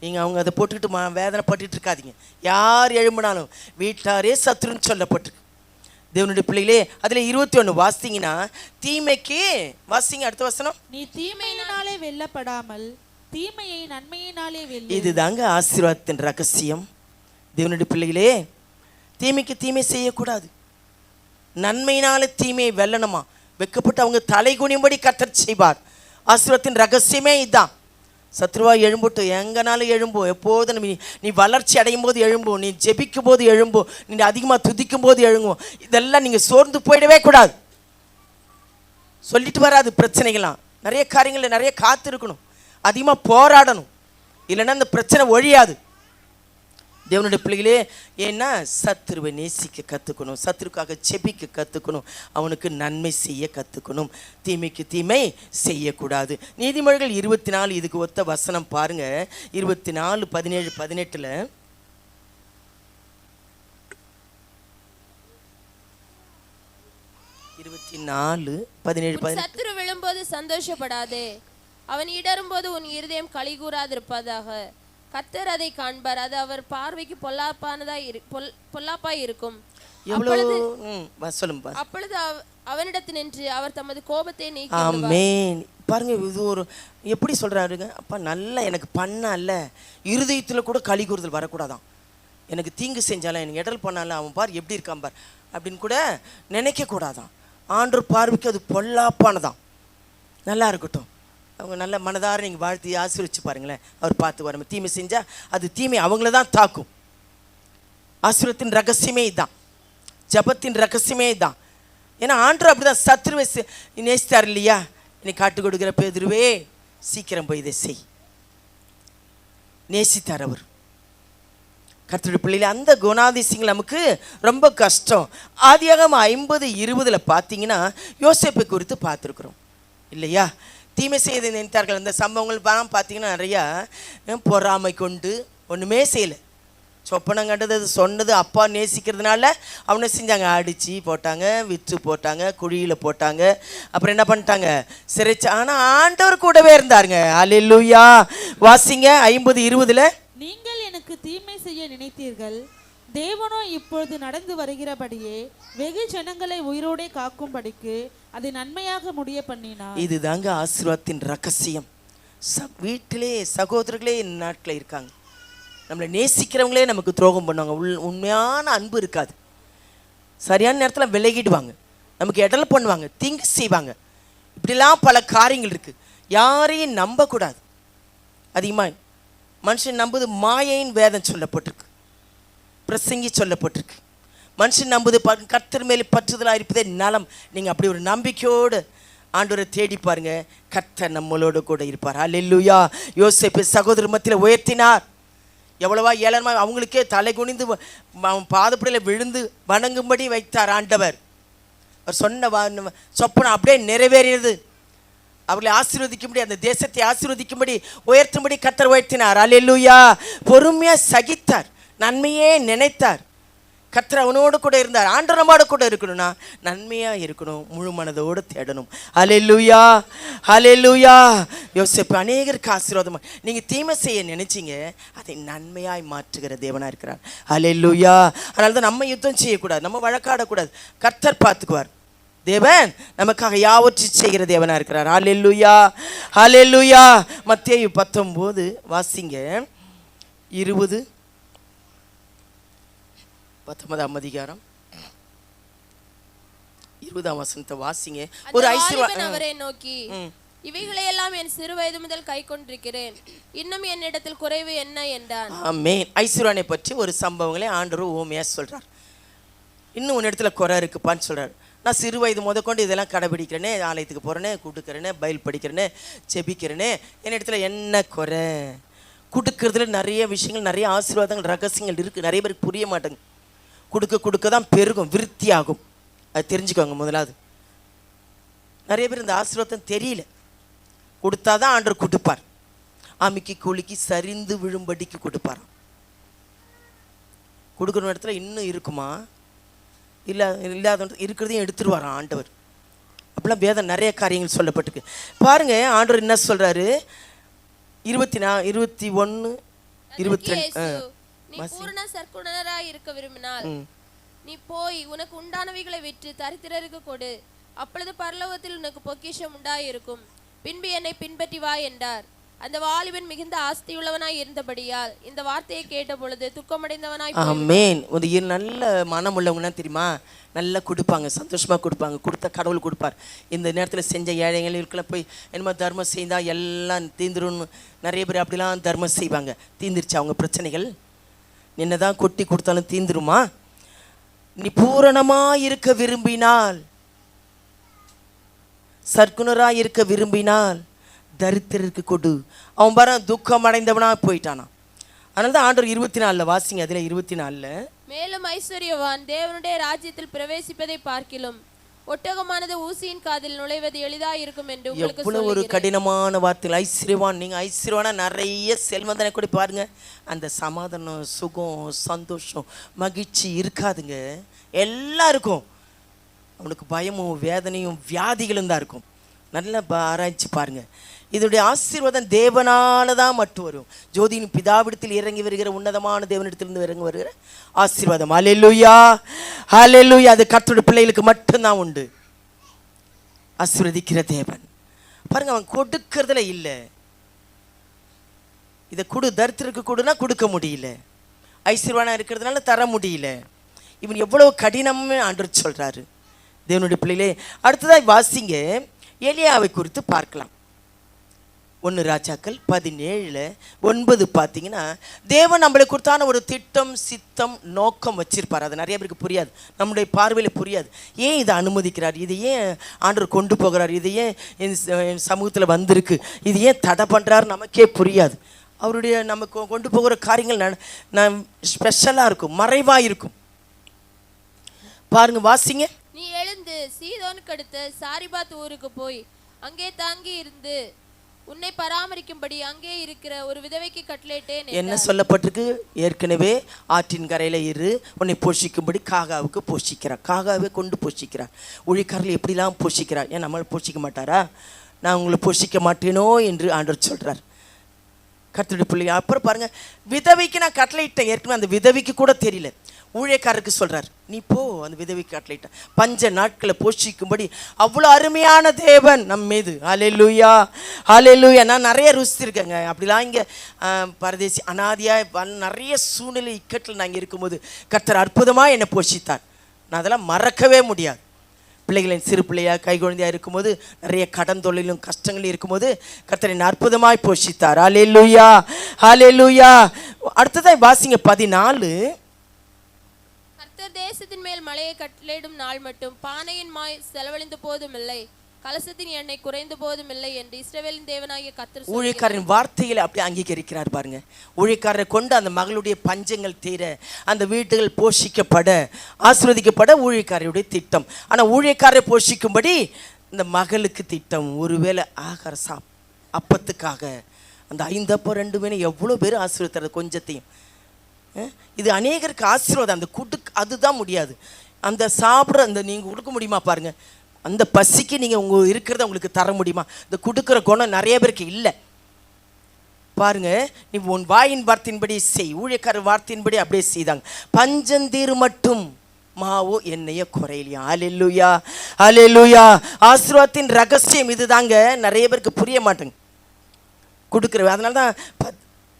நீங்கள் அவங்க அதை போட்டுக்கிட்டு வேதனைப்பட்டு இருக்காதீங்க. யார் எழும்பினாலும் வீட்டாரே சத்துருன்னு சொல்லப்பட்டிருக்கு தேவனுடைய பிள்ளைகளே. அதில் 21 வாசிங்கன்னா தீமைக்கு வாசிங்க. அடுத்த வசனம்,
நீ தீமையினாலே வெல்லப்படாமல் தீமையை நன்மையினாலே வெல்லு.
இதுதாங்க ஆசீர்வாதத்தின் ரகசியம் தேவனுடைய பிள்ளைகளே. தீமைக்கு தீமை செய்யக்கூடாது, நன்மையினால தீமையை வெல்லணுமா. வெக்கப்பட்டு அவங்க தலை குனியும்படி கர்த்தர் செய்வார். ஆசீர்வாதத்தின் ரகசியமே இதுதான். சத்ருவா எழும்புட்டு எங்கனாலும் எழும்பும். எப்போதும் நீ வளர்ச்சி அடையும் போது எழும்பும், நீ ஜெபிக்கும் போது எழும்பும், நீ அதிகமாக துதிக்கும் போது எழும்பும். இதெல்லாம் நீங்கள் சோர்ந்து போயிடவே கூடாது. சொல்லிட்டு வராது பிரச்சனைகள்லாம். நிறைய காரியங்கள் நிறைய காத்து இருக்கணும், அதிகமாக போராடணும், இல்லைன்னா அந்த பிரச்சனை ஒழியாது தேவனுடைய பிள்ளைகளே. ஏன்னா சத்துருவை நேசிக்க கற்றுக்கணும், சத்துருக்காக செபிக்க கற்றுக்கணும், அவனுக்கு நன்மை செய்ய கற்றுக்கணும், தீமைக்கு தீமை செய்யக்கூடாது. நீதிமொழிகள் 24 இதுக்கு ஒத்த வசனம் பாருங்க. 24, 17, 18 24, 17, 18.
சத்துரு விழும்போது சந்தோஷப்படாதே, அவன் இடரும்போது உன் இருதயம் களி கூறாதிருப்பதாக. கர்த்தர் அதை காண்பார், அது அவர் பார்வைக்கு பொல்லாப்பாய் இருக்கும். அப்பொழுது அவனிடத்தில் நின்று அவர் தமது கோபத்தை நீக்கி.
ஆமென். பாருங்க, இது ஒரு எப்படி சொல்றாருங்க. அப்பா நல்லா எனக்கு பண்ணல, இருதயத்தில் கூட களி கூறுதல் வரக்கூடாதான். எனக்கு தீங்கு செஞ்சாலும் எனக்கு இடல் பண்ணாலும் அவன் பார் எப்படி இருக்கான் பார் அப்படின்னு கூட நினைக்க கூடாதான். ஆண்டவர் பார்வைக்கு அது பொல்லாப்பானதான். நல்லா இருக்கட்டும், அவங்க நல்ல மனதார நீங்கள் வாழ்த்தி ஆசீர்வச்சு பாருங்களேன், அவர் பார்த்து வர. தீமை செஞ்சால் அது தீமை அவங்கள தான் தாக்கும். ஆசீர்வாதத்தின் ரகசியமே இதுதான், ஜபத்தின் ரகசியமே இதுதான். ஏன்னா ஆண்டவர் அப்படிதான் சத்துருவை நேசித்தார் இல்லையா. இன்னைக்கு காட்டு கொடுக்குற பேதுருவே சீக்கிரம் போய் இதை செய், நேசித்தார் அவர். கர்த்தருடைய பிள்ளையில அந்த குணாதிசயங்கள் நமக்கு ரொம்ப கஷ்டம். ஆதியாகமம் 50:20 பார்த்தீங்கன்னா யோசேப்பை குறித்து பார்த்துருக்குறோம் இல்லையா. தீமை செய்து நினைத்தார்கள். அந்த சம்பவங்கள் பார்த்தீங்கன்னா நிறையா பொறாமை கொண்டு ஒன்றுமே செய்யலை, சொப்பனம் கண்டது அது சொன்னது அப்பா நேசிக்கிறதுனால அவனை செஞ்சாங்க, அடித்து போட்டாங்க, விற்று போட்டாங்க, குழியில் போட்டாங்க, அப்புறம் என்ன பண்ணிட்டாங்க, சிறைச்சு. ஆனால் ஆண்டவர் கூடவே இருந்தாருங்க. அல்லேலூயா. வாசிங்க 50:20.
நீங்கள் எனக்கு தீமை செய்ய நினைத்தீர்கள், தேவனோ இப்பொழுது நடந்து வருகிறபடியே வெகு ஜனங்களை உயிரோடே காக்கும்படிக்கு அதை நன்மையாக முடிய பண்ணினார்.
இதுதாங்க ஆசீர்வாதத்தின் ரகசியம். வீட்டிலே சகோதரர்களே நாட்டில் இருக்காங்க, நம்மளை நேசிக்கிறவங்களே நமக்கு துரோகம் பண்ணுவாங்க. உண்மையான அன்பு இருக்காது. சரியான நேரத்தில் விலகிடுவாங்க, நமக்கு இடல் பண்ணுவாங்க, தீங்கு செய்வாங்க. இப்படிலாம் பல காரியங்கள் இருக்குது. யாரையும் நம்பக்கூடாது. அதிகமாக மனுஷன் நம்புது மாயையின் வேதம் சொல்லப்பட்டிருக்கு, பிரசங்கி சொல்லப்பட்டிருக்கு. மனுஷன் நம்புது கர்த்தர் மேலே பற்றுதலாக இருப்பதே நலம். நீங்கள் அப்படி ஒரு நம்பிக்கையோடு ஆண்டவரை தேடி பாருங்க, கர்த்தர் நம்மளோடு கூட இருப்பார். அல்லேலூயா. யோசேப்பு சகோதரர் மத்தியில் உயர்த்தினார். எவ்வளவா ஏளனமா அவங்களுக்கே தலை குனிந்து பாதப்படியில் விழுந்து வணங்கும்படி வைத்தார் ஆண்டவர். அவர் சொன்ன சொப்பனம் அப்படியே நிறைவேறியது. அவர்களை ஆசீர்வதிக்கும்படி, அந்த தேசத்தை ஆசீர்வதிக்கும்படி, உயர்த்தும்படி கர்த்தர் உயர்த்தினார். அல்லேலூயா. பொறுமையாக சகித்தார், நன்மையே நினைத்தார். கர்த்தர் அவனோடு கூட இருந்தார். ஆண்டவர் நம்மோடு கூட இருக்கணும்னா நன்மையாக இருக்கணும், முழு மனதோடு தேடணும். அல்லேலூயா, அல்லேலூயா. யோசேப்பு அநேகருக்கு ஆசீர்வாதமாக, நீங்கள் தீமை செய்ய நினைச்சிங்க, அதை நன்மையாய் மாற்றுகிற தேவனாக இருக்கிறார். அல்லேலூயா. அதனால தான் நம்ம யுத்தம் செய்யக்கூடாது, நம்ம வழக்காடக்கூடாது. கர்த்தர் பார்த்துக்குவார். தேவன் நமக்காக யாவற்றையும் செய்கிற தேவனாக இருக்கிறார். அல்லேலூயா, அல்லேலூயா. மத்தேயு 19 வாசிங்க 20, 19ஆம் அதிகாரம் 20ஆம் வசனத்தை வாசிங்க. ஒரு ஐஸ்வர்யம்
அவரை நோக்கி, இவைகளையெல்லாம் என் சிறு வயது முதல் கை கொண்டிருக்கிறேன், இன்னும் என்னிடத்தில் குறைவு என்ன என்றான்.
ஆமென். ஐஸ்வர்யனை பற்றி ஒரு சம்பவங்களை ஆண்டவர் ஓமையா சொல்றார். இன்னும் உன் இடத்துல குறை இருக்குப்பான்னு சொல்றாரு. நான் சிறு வயது முதற்கொண்டு இதெல்லாம் கடைபிடிக்கிறேனே, ஆலயத்துக்கு போகிறேனே, கொடுக்குறேனே, பைல் படிக்கிறேனே, செபிக்கிறேனே, என் இடத்துல என்ன குறை? கொடுக்கறதுல நிறைய விஷயங்கள், நிறைய ஆசீர்வாதங்கள், ரகசியங்கள் இருக்குது. நிறைய பேருக்கு புரிய மாட்டேங்க. கொடுக்க கொடுக்க தான் பெருகும், விருத்தி ஆகும். அது தெரிஞ்சுக்கோங்க. முதலாவது நிறைய பேர் இந்த ஆசீர்வாதம் தெரியல. கொடுத்தாதான் ஆண்டவர் கொடுப்பார். அமுக்கி குலுக்கி சரிந்து விழும்படிக்கு கொடுப்பார். கொடுக்குற இடத்துல இன்னும் இருக்குமா, இல்லாத இருக்கிறதையும் எடுத்துருவாராம் ஆண்டவர். அப்படிலாம் வேதம் நிறைய காரியங்கள் சொல்லப்பட்டிருக்கு. பாருங்க ஆண்டவர் என்ன சொல்றாரு. 21, 22.
நீ பூரண சற்குணராய் இருக்க விரும்பினால் நீ போய் உனக்கு உண்டானவைகளை விற்று தரித்திரருக்கு கொடு, அப்பொழுது பரலோகத்தில் உனக்கு பொக்கிஷம் உண்டாயிருக்கும், பின்பு என்னை பின்பற்றி வா என்றார். அந்த வாலிபன் மிகுந்த ஆஸ்தியுள்ளவனாய் இருந்தபடியால் இந்த வார்த்தையை கேட்ட பொழுது துக்கமடைந்தவனாய்.
ஆமென். ஒரு நல்ல மனம் உள்ளவங்கன்னா தெரியுமா, நல்லா கொடுப்பாங்க, சந்தோஷமாக கொடுப்பாங்க. கொடுத்த கடவுள் கொடுப்பார். இந்த நேரத்தில் செஞ்ச ஏழைகளுக்கெல்லாம் போய் என்னமோ தர்மம் செய்தால் எல்லாம் தீந்துருன்னு நிறைய பேர் அப்படிலாம் தர்மம் செய்வாங்க. தீந்துருச்சு அவங்க பிரச்சனைகள். என்னதான் கொட்டி கொடுத்தாலும் தீந்துருமா? நீ பூரணமாக இருக்க விரும்பினால், சற்குணராக இருக்க விரும்பினால் தரித்திரருக்கு கொடு. அவன் பாரு துக்கம் அடைந்தவனா போயிட்டானா. அதனால தான் ஆண்டவர் 24 வாசிங்க. அதில் 24
மேலும் ஐஸ்வர்யவான் தேவனுடைய ராஜ்யத்தில் பிரவேசிப்பதை பார்க்கிலும் ஒட்டகமானது ஊசியின் காதில் நுழைவது எளிதா இருக்கும் என்று உங்களுக்கு
எவ்வளவு ஒரு கடினமான வார்த்தைகள். ஐஸ்வர்யவான், நீங்க ஐஸ்வர்யவானா நிறைய செல்வந்தனை கூட பாருங்க, அந்த சமாதானம், சுகம், சந்தோஷம், மகிழ்ச்சி இருக்காதுங்க. எல்லாம் இருக்கும், அவனுக்கு பயமும் வேதனையும் வியாதிகளும் தான் இருக்கும். நல்லா ஆராய்ச்சி பாருங்க. இதனுடைய ஆசீர்வாதம் தேவனால தான் மட்டும் வரும். ஜோதியின் பிதாவிடத்தில் இறங்கி வருகிற உன்னதமான தேவனிடத்திலிருந்து இறங்கி வருகிற ஆசீர்வாதம். அல்லேலூயா, அல்லேலூயா. அது கர்த்தருடைய பிள்ளைகளுக்கு மட்டும்தான் உண்டு. ஆசீர்வதிக்கிற தேவன் பாருங்க, அவன் கொடுக்கறதுல இல்லை. இதை கொடு, தரித்திரருக்கு கொடுனா கொடுக்க முடியல, ஐஸ்வர்யவானா இருக்கிறதுனால தர முடியல. இவன் எவ்வளவு கடினம்னு ஆண்டவர் சொல்றாரு. தேவனுடைய பிள்ளைகளே, அடுத்ததாக வாசிங்க, எலியாவை குறித்து பார்க்கலாம். 1 ராஜாக்கள் 17:9 பார்த்தீங்கன்னா, தேவன் நம்மளை கொடுத்தான ஒரு திட்டம், சித்தம், நோக்கம் வச்சிருப்பார். அது நிறைய பேருக்கு புரியாது, நம்முடைய பார்வையில் புரியாது. ஏன் இதை அனுமதிக்கிறார், இது ஏன் ஆண்டவர் கொண்டு போகிறார், இது ஏன் என் சமூகத்தில் வந்திருக்கு, இது ஏன் தடை பண்ணுறாரு, நமக்கே புரியாது. அவருடைய நமக்கு கொண்டு போகிற காரியங்கள் ஸ்பெஷலாக இருக்கும், மறைவாக இருக்கும். பாருங்க, வாசிங்க.
நீ எழுந்து சீதோனுக்கு அடுத்த சாரிபாத் ஊருக்கு போய் அங்கே தங்கி இருந்து உன்னை பராமரிக்கும்படி அங்கே இருக்கிற ஒரு விதவைக்கு கட்டளையிட்டேன்
என்ன சொல்லப்பட்டிருக்கு? ஏற்கனவே ஆற்றின் கரையில இரு, உன்னை போஷிக்கும்படி காகாவுக்கு போஷிக்கிறார். காகாவை கொண்டு போஷிக்கிறார். ஊழியக்காரர்கள் எப்படிலாம் போஷிக்கிறார்? ஏன் நம்மளை போஷிக்க மாட்டாரா? நான் உங்களை போஷிக்க மாட்டேனோ என்று ஆண்டவர் சொல்றார். கர்த்தருடைய பிள்ளைங்க, அப்புறம் பாருங்க, விதவைக்கு நான் கட்டளையிட்டேன். ஏற்கனவே அந்த விதவைக்கு கூட தெரியல. ஊழியக்காரருக்கு சொல்றார், நீ போ, அந்த விதவைக்கு கட்டளையிட்ட. பஞ்ச நாட்களை போஷிக்கும்படி அவ்வளோ அருமையான தேவன் நம் மீது. ஹல்லேலூயா, ஹல்லேலூயா. நான் நிறைய ருசித்திருக்கேங்க. அப்படிலாம் இங்கே பரதேசி அனாதியாக நிறைய சூழ்நிலை இக்கட்டில் நாங்கள் இருக்கும்போது கர்த்தர் அற்புதமாக என்னை போஷித்தார். நான் அதெல்லாம் மறக்கவே முடியாது. பிள்ளைகளின் சிறு பிள்ளையாக கை குழந்தையாக இருக்கும்போது நிறைய கடன் தொழிலும் கஷ்டங்களும் இருக்கும்போது கர்த்தர் என்னை அற்புதமாய் போஷித்தார். ஹல்லேலூயா, ஹல்லேலூயா. அடுத்ததாக வாசிங்க 14.
கர்த்தர் தேசத்தின் மேல் மழையை கட்டளையிடும் நாள் மட்டும் பானையின் மாய் செலவழிந்த போதும் இல்லை, கலசத்தின் எண்ணெய் குறைந்த போதும் இல்லை என்று இஸ்ரவேலின் தேவனாகிய கர்த்தர்
ஊழியக்காரரின் வார்த்தைகளை அப்படி அங்கீகரிக்கிறார். பாருங்க, ஊழியக்காரரை கொண்டு அந்த மகளுடைய பஞ்சங்கள் தீர, அந்த வீடுகள் போஷிக்கப்பட, ஆசீர்வதிக்கப்பட ஊழியக்காரருடைய திட்டம். ஆனால் ஊழியக்காரரை போஷிக்கும்படி இந்த மகளுக்கு திட்டம். ஒருவேளை ஆகார அப்பத்துக்காக அந்த 5 அப்பம் 2 மீன் எவ்வளோ பேர் ஆசீர்வதிக்கிறது கொஞ்சத்தையும். இது அநேகருக்கு ஆசீர்வாதம். அந்த அதுதான் முடியாது. அந்த சாப்பிட்ற அந்த நீங்கள் கொடுக்க முடியுமா பாருங்க, அந்த பசிக்கு நீங்கள் உங்கள் இருக்கிறத உங்களுக்கு தர முடியுமா? இந்த கொடுக்குற குணம் நிறைய பேருக்கு இல்லை. பாருங்க, நீ உன் வாயின் வார்த்தையின்படி செய். ஊழியக்காரர் வார்த்தையின்படி அப்படியே செய்தாங்க. பஞ்சந்தீர் மட்டும் மாவோ எண்ணெய குறையிலையா. ஹல்லேலூயா, ஹல்லேலூயா. ஆசீர்வாதத்தின் ரகசியம் இதுதாங்க. நிறைய பேருக்கு புரிய மாட்டேங்க கொடுக்குற. அதனால தான்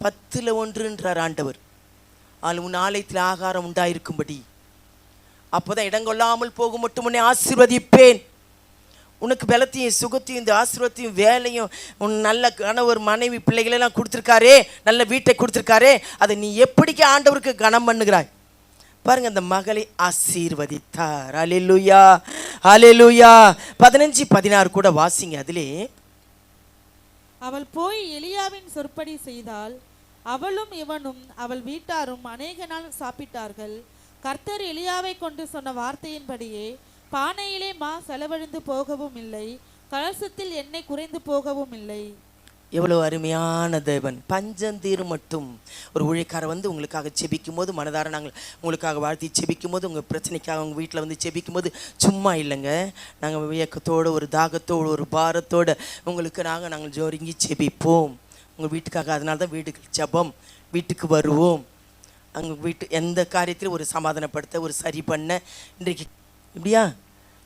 10ல் 1ன்றார் ஆண்டவர். உன் ஆலயத்தில் ஆகாரம் உண்டாயிருக்கும்படி, அப்போதான் இடங்கொள்ளாமல் போகும் மட்டும் உன்னை ஆசீர்வதிப்பேன். உனக்கு பலத்தையும் சுகத்தையும் இந்த ஆசீர்வாதத்தையும் வேலையும் உன் நல்ல கணவர் மனைவி பிள்ளைகளெல்லாம் கொடுத்துருக்காரே, நல்ல வீட்டை கொடுத்துருக்காரே, அதை நீ எப்படிக்கு ஆண்டவருக்கு கனம் பண்ணுகிறாய் பாருங்க. அந்த மகளை ஆசீர்வதித்தார். ஹல்லேலூயா, ஹல்லேலூயா. 15, 16 கூட வாசிங்க. அதிலே
அவள் போய் எலியாவின் சொற்படி செய்தால் அவளும் இவனும் அவள் வீட்டாரும் அநேக நாள் சாப்பிட்டார்கள். கர்த்தர் எலியாவை கொண்டு சொன்ன வார்த்தையின்படியே பானையிலே மா செலவழிந்து போகவும் இல்லை, கலசத்தில் எண்ணெய் குறைந்து போகவும் இல்லை.
எவ்வளோ அருமையான தேவன். பஞ்சந்தீர் மட்டும். ஒரு ஊழியக்காரர் வந்து உங்களுக்காக செபிக்கும் போது, மனதார நாங்கள் உங்களுக்காக வாழ்த்தி செபிக்கும் போது, உங்கள் பிரச்சனைக்காக உங்கள் வீட்டில் வந்து செபிக்கும் போது சும்மா இல்லைங்க, நாங்கள் வியக்கத்தோடு ஒரு தாகத்தோடு ஒரு பாரத்தோடு உங்களுக்கு நாங்கள் ஜோரிங்கி செபிப்போம் உங்கள் வீட்டுக்காக. அதனால தான் வீட்டுக்கு ஜெபம், வீட்டுக்கு வருவோம். அங்கே வீட்டு எந்த காரியத்திலும் ஒரு சமாதானப்படுத்த, ஒரு சரி பண்ண. இன்றைக்கு இப்படியா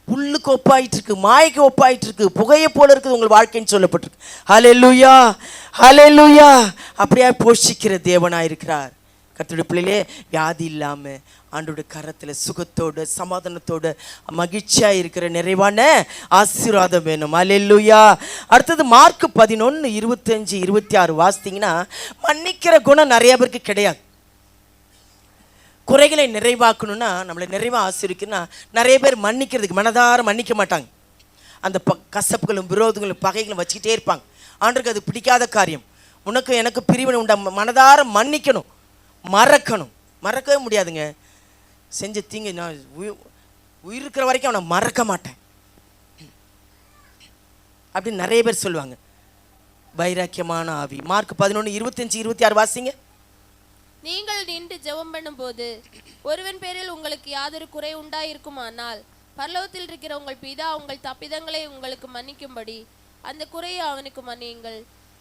புல்லுக்கு ஒப்பாயிட்டிருக்கு, மாய்க்கு ஒப்பாயிட்டிருக்கு, புகையை போல இருக்குது உங்கள் வாழ்க்கைன்னு சொல்லப்பட்டிருக்கு. ஹல்லேலூயா, ஹல்லேலூயா. அப்படியே போஷிக்கிற தேவனாக இருக்கிறார். கர்த்தருடைய பிள்ளைகளே, வியாதி இல்லாமல் ஆண்டோட கரத்தில் சுகத்தோடு சமாதானத்தோடு மகிழ்ச்சியாக இருக்கிற நிறைவான ஆசீர்வாதம் வேணும். ஹல்லேலூயா. அடுத்தது மார்க் 11, 25, 26 வாசித்தீங்கன்னா, மன்னிக்கிற குணம் நிறைய பேருக்கு கிடையாது. குறைகளை நிறைவாக்கணும்னா, நம்மளை நிறைவாக ஆசீர்வதிக்கணும்னா நிறைய பேர் மன்னிக்கிறதுக்கு மனதார மன்னிக்க மாட்டாங்க. அந்த கசப்புகளும் விரோதங்களும் பகைகளும் வச்சுக்கிட்டே இருப்பாங்க. ஆண்டருக்கு அது பிடிக்காத காரியம். உனக்கு எனக்கு பிரிவினை உண்டா? மனதார மன்னிக்கணும், மறக்கணும். மறக்கவே முடியாதுங்க. செஞ்ச தீங்கு நான் உயிர் இருக்கிற வரைக்கும் அவனை மறக்க மாட்டேன் அப்படின்னு நிறைய பேர் சொல்லுவாங்க. வைராக்கியமான ஆவி. மார்க் 11, 25, 26 வாசிங்க.
நீங்கள் நின்று ஜெபம் பண்ணும்போது ஒருவன் பேரில் உங்களுக்கு யாதொரு குறை உண்டாயிருக்குமானால் பரலோகத்தில் இருக்கிற உங்கள் பிதா உங்கள் தப்பிதங்களை உங்களுக்கு மன்னிக்கும்படி அந்த குறையை அவனுக்கு மன்னியுங்கள்.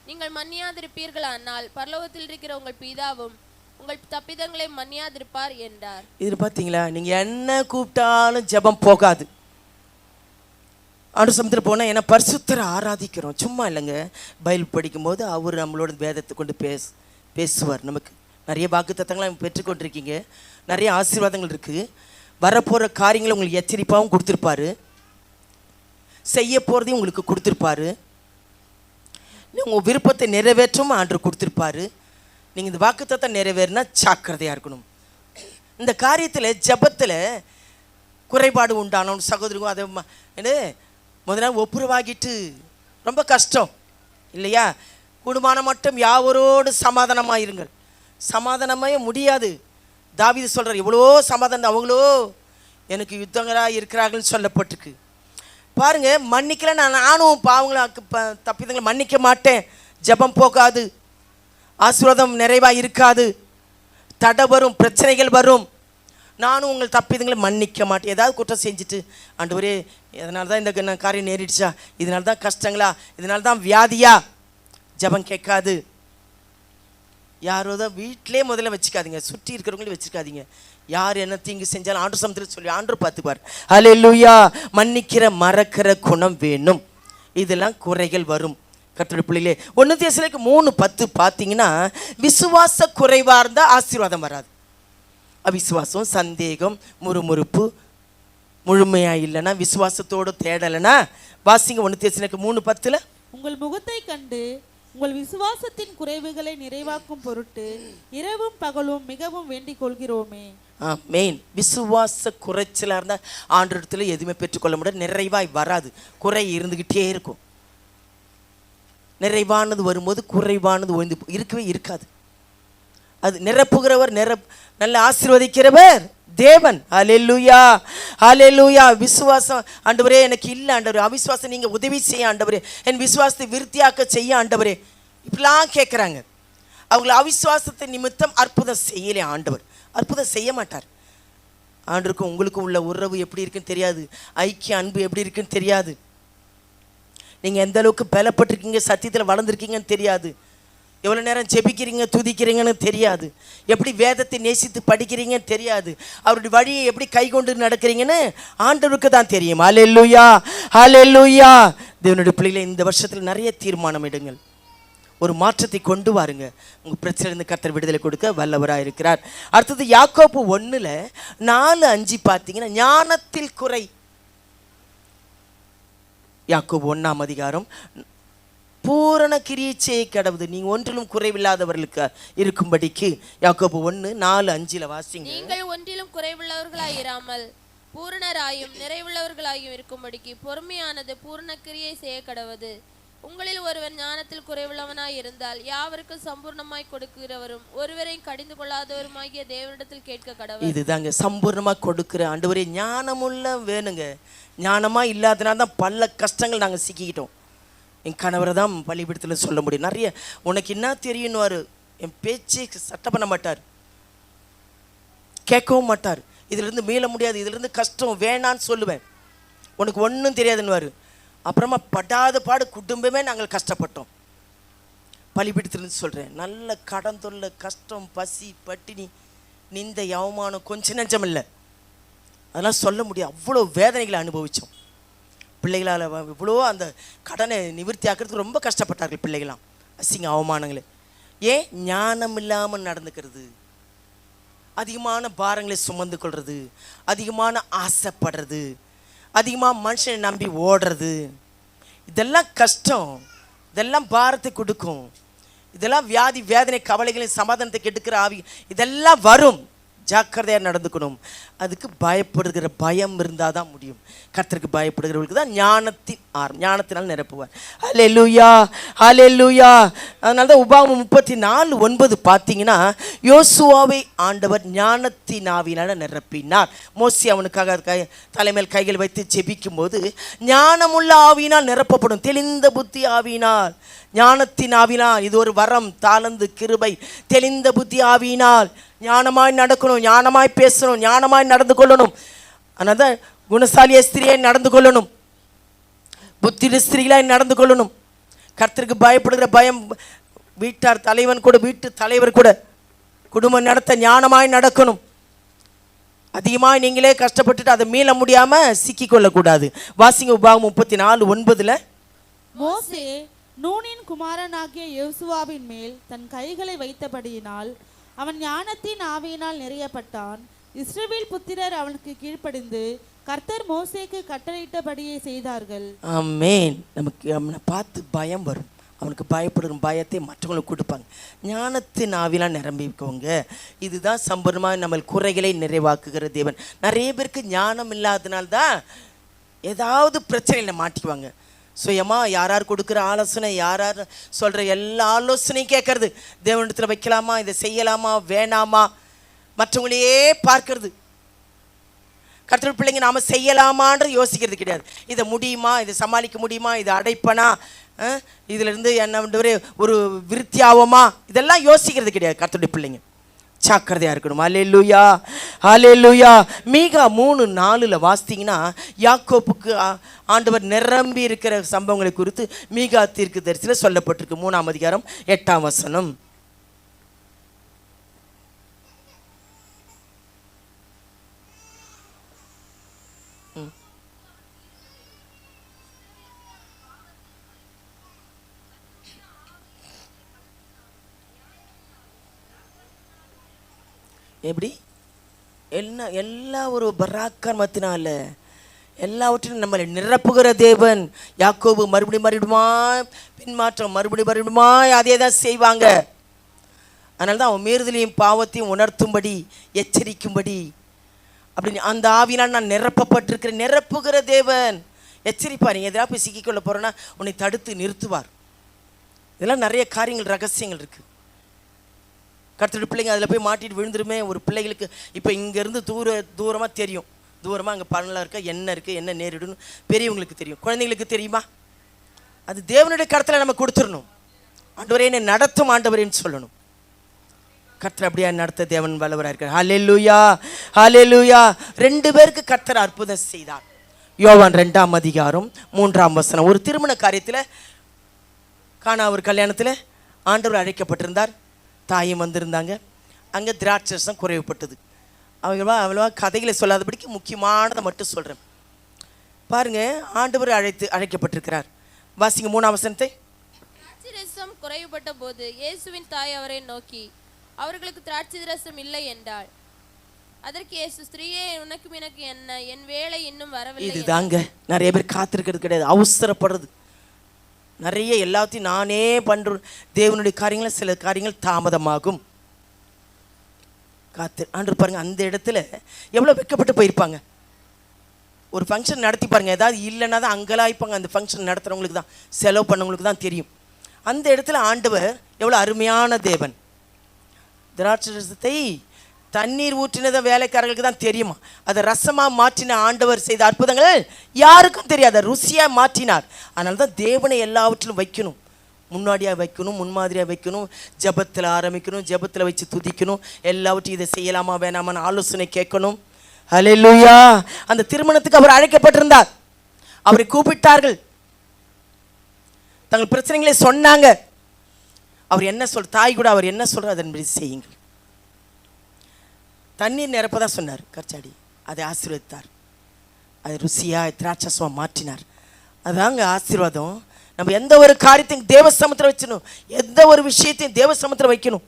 நீங்கள் மன்னியாதிருப்பீர்களானால் பரலோகத்தில் இருக்கிற உங்கள் பிதாவும் உங்கள் தப்பிதங்களை மன்னியாதிருப்பார் என்றார்.
இது பார்த்தீங்களா, நீங்க என்ன கூப்பிட்டாலும் ஜெபம் போகாது. ஆண்டு சமுத்திரம் போனால் ஏன்னா பரிசுத்தரை ஆராதிக்கிறோம், சும்மா இல்லைங்க. பைபிள் படிக்கும்போது அவர் நம்மளோட வேதத்தை கொண்டு பேசுவார். நமக்கு நிறைய வாக்குத்தத்தங்களை பெற்றுக்கொண்டிருக்கீங்க, நிறைய ஆசீர்வாதங்கள் இருக்குது. வரப்போகிற காரியங்களை உங்களுக்கு எச்சரிப்பாகவும் கொடுத்துருப்பாரு, செய்ய போகிறதையும் உங்களுக்கு கொடுத்துருப்பாரு, உங்கள் விருப்பத்தை நிறைவேற்றவும் ஆண்டு கொடுத்துருப்பாரு. நீங்கள் இந்த வாக்குத்தத்தை நிறைவேறினா ஜாக்கிரதையாக இருக்கணும். இந்த காரியத்தில் ஜபத்தில் குறைபாடு உண்டானோம் சகோதரிக்கும் அதை என்ன முதல் நாள் ஒப்புரவாகிட்டு ரொம்ப கஷ்டம் இல்லையா? குடும்பம் மட்டும் யாவரோடு சமாதானமாக இருங்கள். சமாதானமே முடியாது. தாவீது சொல்கிறார், எவ்வளோ சமாதானம், அவங்களோ எனக்கு யுத்தங்களாக இருக்கிறார்கள்னு சொல்லப்பட்டிருக்கு. பாருங்க, மன்னிக்கல நானும் பாவங்களை தப்பிதங்களை மன்னிக்க மாட்டேன், ஜெபம் போகாது, ஆசீர்வாதம் நிறைவா இருக்காது, தடை வரும், பிரச்சனைகள் வரும், நானும் உங்கள் தப்பிதங்களை மன்னிக்க மாட்டேன். ஏதாவது குற்றம் செஞ்சுட்டு ஆண்டவரே இதனால தான் இந்த காரியம் நேரிடுச்சா, இதனால தான் கஷ்டங்களா, இதனால தான் வியாதியா, ஜெபம் கேட்காது. யாரோ தான் வீட்டிலே முதல்ல வச்சுக்காதீங்க, சுற்றி இருக்கிறவங்களையும் வச்சுக்காதீங்க. யார் என்ன தீங்கு செஞ்சாலும் ஆண்டு சமத்தில் சொல்லி ஆண்டு பார்த்துப்பார். ஹல்லேலூயா. மன்னிக்கிற மறக்கிற குணம் வேணும். இதெல்லாம் குறைகள் வரும் கர்த்தருடைய பிள்ளைகளே. 1 தெசலோனிக்கேயர் 3:10 பார்த்தீங்கன்னா, விசுவாச குறைவாக இருந்தால் ஆசீர்வாதம் வராது. அவிசுவாசம், சந்தேகம், முறுமுறுப்பு முழுமையாக இல்லைன்னா, விசுவாசத்தோடு தேடலைன்னா, வாசிங்க 1 தெசலோனிக்கேயர் 3:10.
உங்கள் முகத்தை கண்டு உங்கள் விசுவாசத்தின் குறைவுகளை நிறைவாக்கும் பொருட்டு இரவும் பகலும் மிகவும் வேண்டிக் கொள்கிறோமே.
மெயின் விசுவாச குறைச்சலாக இருந்தால் ஆண்டவரிடத்துல எதுவுமே பெற்றுக்கொள்ள முடியாது, நிறைவாய் வராது, குறை இருந்துக்கிட்டே இருக்கும். நிறைவானது வரும்போது குறைவானது ஓய்ந்து இருக்கவே இருக்காது. அது நிரப்புகிறவர் நல்ல ஆசீர்வதிக்கிறவர் தேவன். ஹல்லேலூயா, ஹல்லேலூயா. விசுவாசம் ஆண்டவரே எனக்கு இல்லை ஆண்டவரே, அவிசுவாசம் நீங்கள் உதவி செய்ய ஆண்டவரே, என் விசுவாசத்தை விருத்தியாக்க செய்ய ஆண்டவரே, இப்படிலாம் கேட்குறாங்க. அவங்கள அவிசுவாசத்தை நிமித்தம் அற்புதம் செய்யலே ஆண்டவர், அற்புதம் செய்ய மாட்டார். ஆண்டவருக்கும் உங்களுக்கும் உள்ள உறவு எப்படி இருக்குன்னு தெரியாது, ஐக்கிய அன்பு எப்படி இருக்குன்னு தெரியாது, நீங்கள் எந்த அளவுக்கு பலப்பட்டிருக்கீங்க, சத்தியத்தில் வளர்ந்துருக்கீங்கன்னு தெரியாது, எவ்வளோ நேரம் ஜெபிக்கிறீங்க துதிக்கிறீங்கன்னு தெரியாது, எப்படி வேதத்தை நேசித்து படிக்கிறீங்கன்னு தெரியாது, அவருடைய வழியை எப்படி கை கொண்டு நடக்கிறீங்கன்னு ஆண்டவருக்கு தான் தெரியும். ஹல்லேலூயா, ஹல்லேலூயா. தேவனுடைய பிள்ளைகளை இந்த வருஷத்தில் நிறைய தீர்மானம் எடுங்கள், ஒரு மாற்றத்தை கொண்டு வாருங்க. உங்கள் பிரச்சனையிலிருந்து கர்த்தர் விடுதலை கொடுக்க வல்லவராக இருக்கிறார். அடுத்தது யாக்கோபு 1:4-5 பார்த்தீங்கன்னா, ஞானத்தில் குறை. யாக்கோபு 1ஆம் அதிகாரம், பூரண கிரியை செய்ய கடவுது, நீங்க ஒன்றிலும் குறைவில்லாதவர்களுக்கு இருக்கும்படிக்கு. யாக்கோபு 1:4-5 வாசிங்க.
நீங்கள் ஒன்றிலும் குறைவுள்ளவர்களாய் இராமல் பூரணராயும் நிறைவுள்ளவர்களாயும் இருக்கும்படிக்கு பொறுமையானது பூரண கிரியை செய்ய கடவுது. உங்களில் ஒருவர் ஞானத்தில் குறைவுள்ளவனாய் இருந்தால் யாவருக்கும் சம்பூர்ணமாய் கொடுக்கிறவரும் ஒருவரையும் கடிந்து கொள்ளாதவருமாகிய தேவனிடத்தில் கேட்க கடவுள்.
இதுதாங்க சம்பூர்ணமா கொடுக்கிற ஆண்டவரே. ஞானமுள்ள வேணுங்க, ஞானமா இல்லாதனால தான் பல கஷ்டங்கள் நாங்கள் சிக்கிக்கிட்டோம். என் கணவரை தான் பள்ளிக்கூடத்தில் சொல்ல முடியும், நிறைய உனக்கு என்ன தெரியும்னுவார், என் பேச்சை சட்டை பண்ண மாட்டார், கேட்கவும் மாட்டார், இதிலிருந்து மீள முடியாது, இதிலிருந்து கஷ்டம் வேணான்னு சொல்லுவேன், உனக்கு ஒன்றும் தெரியாதுன்னுவார். அப்புறமா படாத பாடு குடும்பமே நாங்கள் கஷ்டப்பட்டோம். பள்ளிக்கூடத்துலேருந்து சொல்கிறேன், நல்ல கடன் தொல்லை, கஷ்டம், பசி, பட்டினி, நிந்த, அவமானம் கொஞ்சம் நஞ்சம் இல்லை, அதெல்லாம் சொல்ல முடியாது, அவ்வளோ வேதனைகளை அனுபவித்தோம். பிள்ளைகளால் இவ்வளோ அந்த கடனை நிவர்த்தி ஆக்கிறதுக்கு ரொம்ப கஷ்டப்பட்டார்கள் பிள்ளைகளாம், அசிங்க அவமானங்களே. ஏன்? ஞானம் இல்லாமல் நடந்துக்கிறது, அதிகமான பாரங்களை சுமந்து கொள்வது, அதிகமான ஆசைப்படுறது, அதிகமாக மனுஷனை நம்பி ஓடுறது, இதெல்லாம் கஷ்டம், இதெல்லாம் பாரத்தை கொடுக்கும், இதெல்லாம் வியாதி வேதனை கவலைகளின் சமாதானத்தை கெடுக்கிற ஆவி, இதெல்லாம் வரும். ஜாக்கிரதையாக நடந்துக்கணும். அதுக்கு பயப்படுகிற பயம் இருந்தால் தான் முடியும். கர்த்தருக்கு பயப்படுகிறவர்களுக்கு தான் ஞானத்தினால் நிரப்புவார். ஹல்லேலூயா, ஹல்லேலூயா. அதனால தான் உபாகமம் 34:9 பார்த்தீங்கன்னா, யோசுவாவை ஆண்டவர் ஞானத்தின் ஆவியினால் நிரப்பினார். மோசே அவனுக்காக தலைமையில் கைகள் வைத்து ஜெபிக்கும் போது, ஞானமுள்ள ஆவியினால் நிரப்பப்படும், தெளிந்த புத்தி ஆவியினால், ஞானத்தின் ஆவியினால். இது ஒரு வரம், தாளந்து, கிருபை. தெளிந்த புத்தி ஆவியினால் ஞானமாய் நடக்கணும், ஞானமாய் பேசணும், ஞானமாய் நடந்து கொள்ளணும். அதனால தான் குணசாலிய ஸ்திரியாய் நடந்து கொள்ளணும், புத்திர ஸ்திரீகளாய் நடந்து கொள்ளணும். கர்த்தருக்கு பயப்படுகிற பயம், வீட்டார் தலைவன் கூட, வீட்டு தலைவர் கூட குடும்பம் நடத்த ஞானமாய் நடக்கணும். அதிகமாக நீங்களே கஷ்டப்பட்டுட்டு அதை மீள முடியாமல் சிக்கிக்கொள்ளக்கூடாது. வாசிங்க உபாகமம் 34:9.
மோசே நூனின் குமாரனாகிய யோசுவாவின் மேல் தன் கைகளை வைத்தபடியினால் அவன் ஞானத்தின் ஆவியினால் நிறையப்பட்டான். இஸ்ரவேல் புத்திரர் அவனுக்கு கீழ்ப்படிந்து கர்த்தர் மோசேக்கு கட்டளையிட்டபடியே செய்தார்கள்.
ஆமென். நமக்கு அவனை பார்த்து பயம் வரும், அவனுக்கு பயப்படுற பயத்தை மற்றவங்களுக்கு கொடுப்பாங்க. ஞானத்தின் ஆவிலாம் நிரம்பிக்கோங்க. இதுதான் சம்பூர்ணமாக நம்ம குறைகளை நிறைவாக்குகிற தேவன். நிறைய பேருக்கு ஞானம் இல்லாதனால்தான் ஏதாவது பிரச்சனையில் மாட்டிக்குவாங்க. சுயமாக யார் கொடுக்குற ஆலோசனை, யார் சொல்கிற எல்லா ஆலோசனையும் கேட்கறது, தேவனிடத்தில் வைக்கலாமா, இதை செய்யலாமா வேணாமா, மற்றவங்களையே பார்க்கறது. கர்த்தருடைய பிள்ளைங்க நாம் செய்யலாமான்றது யோசிக்கிறது கிடையாது. இதை முடியுமா, இதை சமாளிக்க முடியுமா, இதை அடைப்பனா, இதிலிருந்து என்ன ஒரு விருத்தியாவமா, இதெல்லாம் யோசிக்கிறது கிடையாது. கர்த்தருடைய பிள்ளைங்க ஜாக்கிரதையாக இருக்கணும். அல்லேலூயா, அல்லேலூயா. மீகா 3:4 வாசித்தீங்கன்னா யாக்கோப்புக்கு ஆண்டவர் நிரம்பி இருக்கிற சம்பவங்களை குறித்து மீகா தீர்க்கதரிசியில் சொல்லப்பட்டிருக்கு. 3ஆம் அதிகாரம் 8ஆம் வசனம். எப்படி எல்லா ஒரு பராக்கிரமத்தினால எல்லாவற்றையும் நம்மளை நிரப்புகிற தேவன். யாக்கோபு மறுபடியுமா பின்மாற்றம், மறுபடியுமா அதே தான் செய்வாங்க. அதனால தான் அவன் மீறுதலையும் பாவத்தையும் உணர்த்தும்படி எச்சரிக்கும்படி அப்படின்னு அந்த ஆவினால் நான் நிரப்பப்பட்டிருக்கிறேன். நிரப்புகிற தேவன் எச்சரிப்பார். நீ எதாவது போய் சிக்கிக்கொள்ள போகிறோன்னா உன்னை தடுத்து நிறுத்துவார். இதெல்லாம் நிறைய காரியங்கள், ரகசியங்கள் இருக்குது. கர்த்தருடைய பிள்ளைங்க அதில் போய் மாட்டிட்டு விழுந்துருமே. ஒரு பிள்ளைகளுக்கு இப்போ இங்கேருந்து தூரமாக தெரியும், தூரமாக அங்கே பணலாம் இருக்கா, என்ன இருக்குது, என்ன நேரிடுன்னு பெரியவங்களுக்கு தெரியும். குழந்தைங்களுக்கு தெரியுமா? அது தேவனுடைய கருத்தில் நம்ம கொடுத்துடணும். ஆண்டவரே என்னை நடத்தும் ஆண்டவரேன்னு சொல்லணும். கர்த்தர் அப்படியே நடத்த தேவன் வல்லவராக இருக்கார். ஹல்லேலூயா, ஹல்லேலூயா. 2 பேருக்கு கர்த்தர் அற்புதம் செய்தார். யோவான் 2ஆம் அதிகாரம் 3ஆம் வசனம். ஒரு திருமண காரியத்தில் கானா ஒரு கல்யாணத்தில் ஆண்டவர் அழைக்கப்பட்டிருந்தார். தாயும் வந்திருந்தாங்க. அங்கே திராட்சரசம் குறைவுப்பட்டது. அவ்வளவா கதைகளை சொல்லாதபடிக்கு முக்கியமானதை மட்டும் சொல்கிறேன். பாருங்கள், ஆண்டவர் அழைக்கப்பட்டிருக்கிறார். வாசிங்க 3ஆம் வசனத்தை.
திராட்சரசம் குறைவுபட்ட போது இயேசுவின் தாய் அவரை நோக்கி, அவர்களுக்கு திராட்சரசம் இல்லை என்றாள். அதற்கு இயேசு, ஸ்திரீயே, உனக்கும் எனக்கு என்ன, என் வேலை இன்னும் வரவில்லை.
இதுதாங்க நிறைய பேர் காத்திருக்கிறது கிடையாது, அவசரப்படுறது. நிறைய எல்லாத்தையும் நானே பண்ணுறேன். தேவனுடைய காரியங்கள் சில காரியங்கள் தாமதமாகும். ஆண்டு பாருங்க, அந்த இடத்துல எவ்வளோ வெட்கப்பட்டு போயிருப்பாங்க. ஒரு ஃபங்க்ஷன் நடத்தி பாருங்க, ஏதாவது இல்லைன்னா தான் அங்கலாய்ப்பாங்க. அந்த ஃபங்க்ஷன் நடத்துகிறவங்களுக்கு தான், செலவு பண்ணவங்களுக்கு தான் தெரியும். அந்த இடத்துல ஆண்டவர் எவ்வளோ அருமையான தேவன். திராட்சரசத்தை தண்ணீர் ஊற்றினத வேலைக்காரர்களுக்கு தான் தெரியுமா. அதை ரசமாக மாற்றின ஆண்டவர் செய்த அற்புதங்கள் யாருக்கும் தெரியாது. ருசியாக மாற்றினார். அதனால தான் தேவனை எல்லாவற்றிலும் வைக்கணும், முன்னாடியாக வைக்கணும், முன்மாதிரியாக வைக்கணும். ஜபத்தில் ஆரம்பிக்கணும், ஜபத்தில் வச்சு துதிக்கணும். எல்லாவற்றையும் இதை செய்யலாமா வேணாமான்னு ஆலோசனை கேட்கணும். ஹல்லேலூயா. அந்த திருமணத்துக்கு அவர் அழைக்கப்பட்டிருந்தார். அவரை கூப்பிட்டார்கள், தங்கள் பிரச்சனைகளை சொன்னாங்க. அவர் என்ன தாய் கூட அவர் என்ன சொல்கிறார் அதன்படி செய்யுங்கள். தண்ணீர் நிரப்பதான் சொன்னார், கற்சாடி அதை ஆசீர்வதித்தார். அதை ருசியாக திராட்சசமாக மாற்றினார். அதாங்க ஆசீர்வாதம். நம்ம எந்த ஒரு காரியத்தையும் தேவ சமுத்திரம் வச்சணும், எந்த ஒரு விஷயத்தையும் தேவ சமுத்திரம் வைக்கணும்.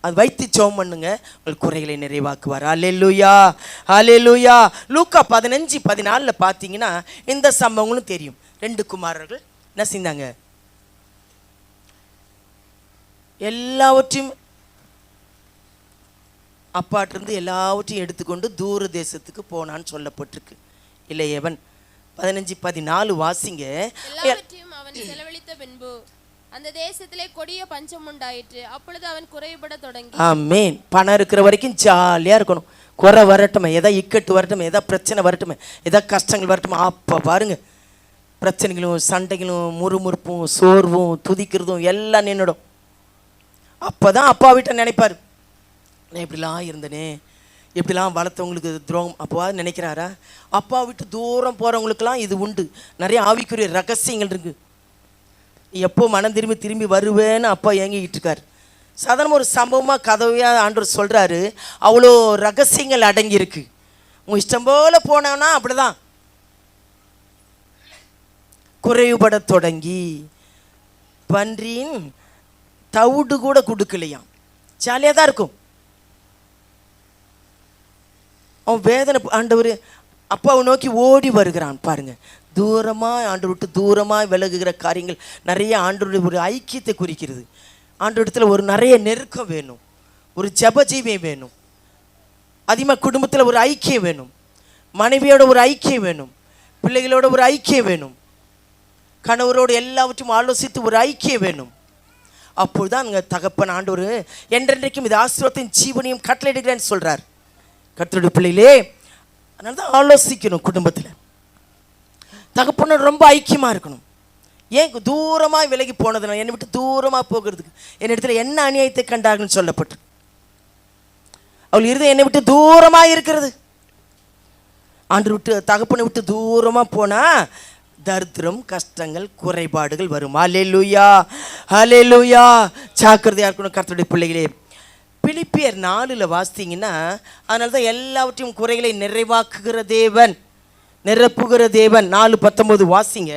அது வைத்து ஜெபம் பண்ணுங்க, உங்கள் குறைகளை நிறைவாக்குவார். அல்லேலூயா, அல்லேலூயா. லூக்கா 15:14 பார்த்தீங்கன்னா இந்த சம்பவங்களும் தெரியும். 2 குமாரர்கள் என்ன செஞ்சாங்க, எல்லாவற்றையும் அப்பாட்டிருந்து எல்லாவற்றையும் எடுத்துக்கொண்டு தூர தேசத்துக்கு போனான்னு சொல்லப்பட்டிருக்கு. இளையவன் 15:14 வாசிங்க.
எல்லாவற்றையும் அவன் செலவழித்த பின்பு அந்த தேசத்திலே கொடிய பஞ்சம் உண்டாயிற்று. அப்பொழுது அவன் குறைபட தொடங்கி.
ஆமென். பணம் இருக்கிற வரைக்கும் ஜாலியாக இருக்கணும். குறை வரட்டுமே, எதா இக்கட்டு வரட்டுமே, எதா பிரச்சனை வரட்டுமே, எதா கஷ்டங்கள் வரட்டுமே, அப்போ பாருங்க பிரச்சனைகளும் சண்டைகளும் முறுமுறுப்பும் சோர்வும் துதிக்கிறதும் எல்லாம் நின்றுடும். அப்போ தான் அப்பா வீட்டை நினைப்பார், நான் எப்படிலாம் இருந்தனே, எப்படிலாம் வளர்த்தவங்களுக்கு துரோகம். அப்போவாது நினைக்கிறாரா? அப்பா விட்டு தூரம் போகிறவங்களுக்கெல்லாம் இது உண்டு. நிறைய ஆவிக்குரிய ரகசியங்கள் இருக்குது. எப்போ மனம் திரும்பி வருவேன்னு அப்பா ஏங்கிக்கிட்டு இருக்கார். சாதாரண ஒரு சம்பவமாக கதவையாக ஆண்டவர் சொல்கிறாரு, அவ்வளோ ரகசியங்கள் அடங்கியிருக்கு. உங்கள் இஷ்டம் போல் போனோன்னா அப்படி தான் குறைவுபட தொடங்கி பன்றியின் தவிடு கூட கொடுக்கலையாம். ஜாலியாக தான் இருக்கும். அவன் வேதனை. ஆண்டவர் அப்பாவை நோக்கி ஓடி வருகிறான் பாருங்க. தூரமாக ஆண்டு விட்டு தூரமாக விலகுகிற காரியங்கள் நிறைய ஆண்டவருடைய ஒரு ஐக்கியத்தை குறிக்கிறது. ஆண்டவரிடத்தில் ஒரு நிறைய நெருக்கம் வேணும், ஒரு ஜபஜீவியம் வேணும், அதிகமாக குடும்பத்தில் ஒரு ஐக்கியம் வேணும், மனைவியோட ஒரு ஐக்கியம் வேணும், பிள்ளைகளோட ஒரு ஐக்கியம் வேணும், கணவரோடு எல்லாவற்றையும் ஆலோசித்து ஒரு ஐக்கியம் வேணும். அப்பொழுதுதான் அங்கே தகப்பன் ஆண்டவர் என்றென்றைக்கும் இது ஆசீர்வாதத்தின் ஜீவனையும் கட்டளையிடுகிறேன்னு சொல்கிறார். கர்த்தருடைய பிள்ளைகளே, அதனால தான் ஆலோசிக்கணும். குடும்பத்தில் தகப்பனோட ரொம்ப ஐக்கியமாக இருக்கணும். ஏன் தூரமாக விலகி போனதுனால, என்னை விட்டு தூரமாக போகிறதுக்கு என் இடத்துல என்ன அநியாயத்தை கண்டாங்கன்னு சொல்லப்பட்டு அவள் இருதயம் என்னை விட்டு தூரமாக இருக்கிறது. ஆண்டு விட்டு தகப்பனை விட்டு தூரமாக போனால் தரித்திரம், கஷ்டங்கள், குறைபாடுகள் வரும். ஹல்லேலூயா, ஹல்லேலூயா. ஜாக்கிரதையாக இருக்கணும் கர்த்தருடைய பிள்ளைகளே. பிலிப்பியர் 4 வாசித்தீங்கன்னா, அதனால தான் எல்லாவற்றையும் குறைகளை நிறைவாக்குகிற தேவன், நிரப்புகிற தேவன். 4:19 வாசிங்க.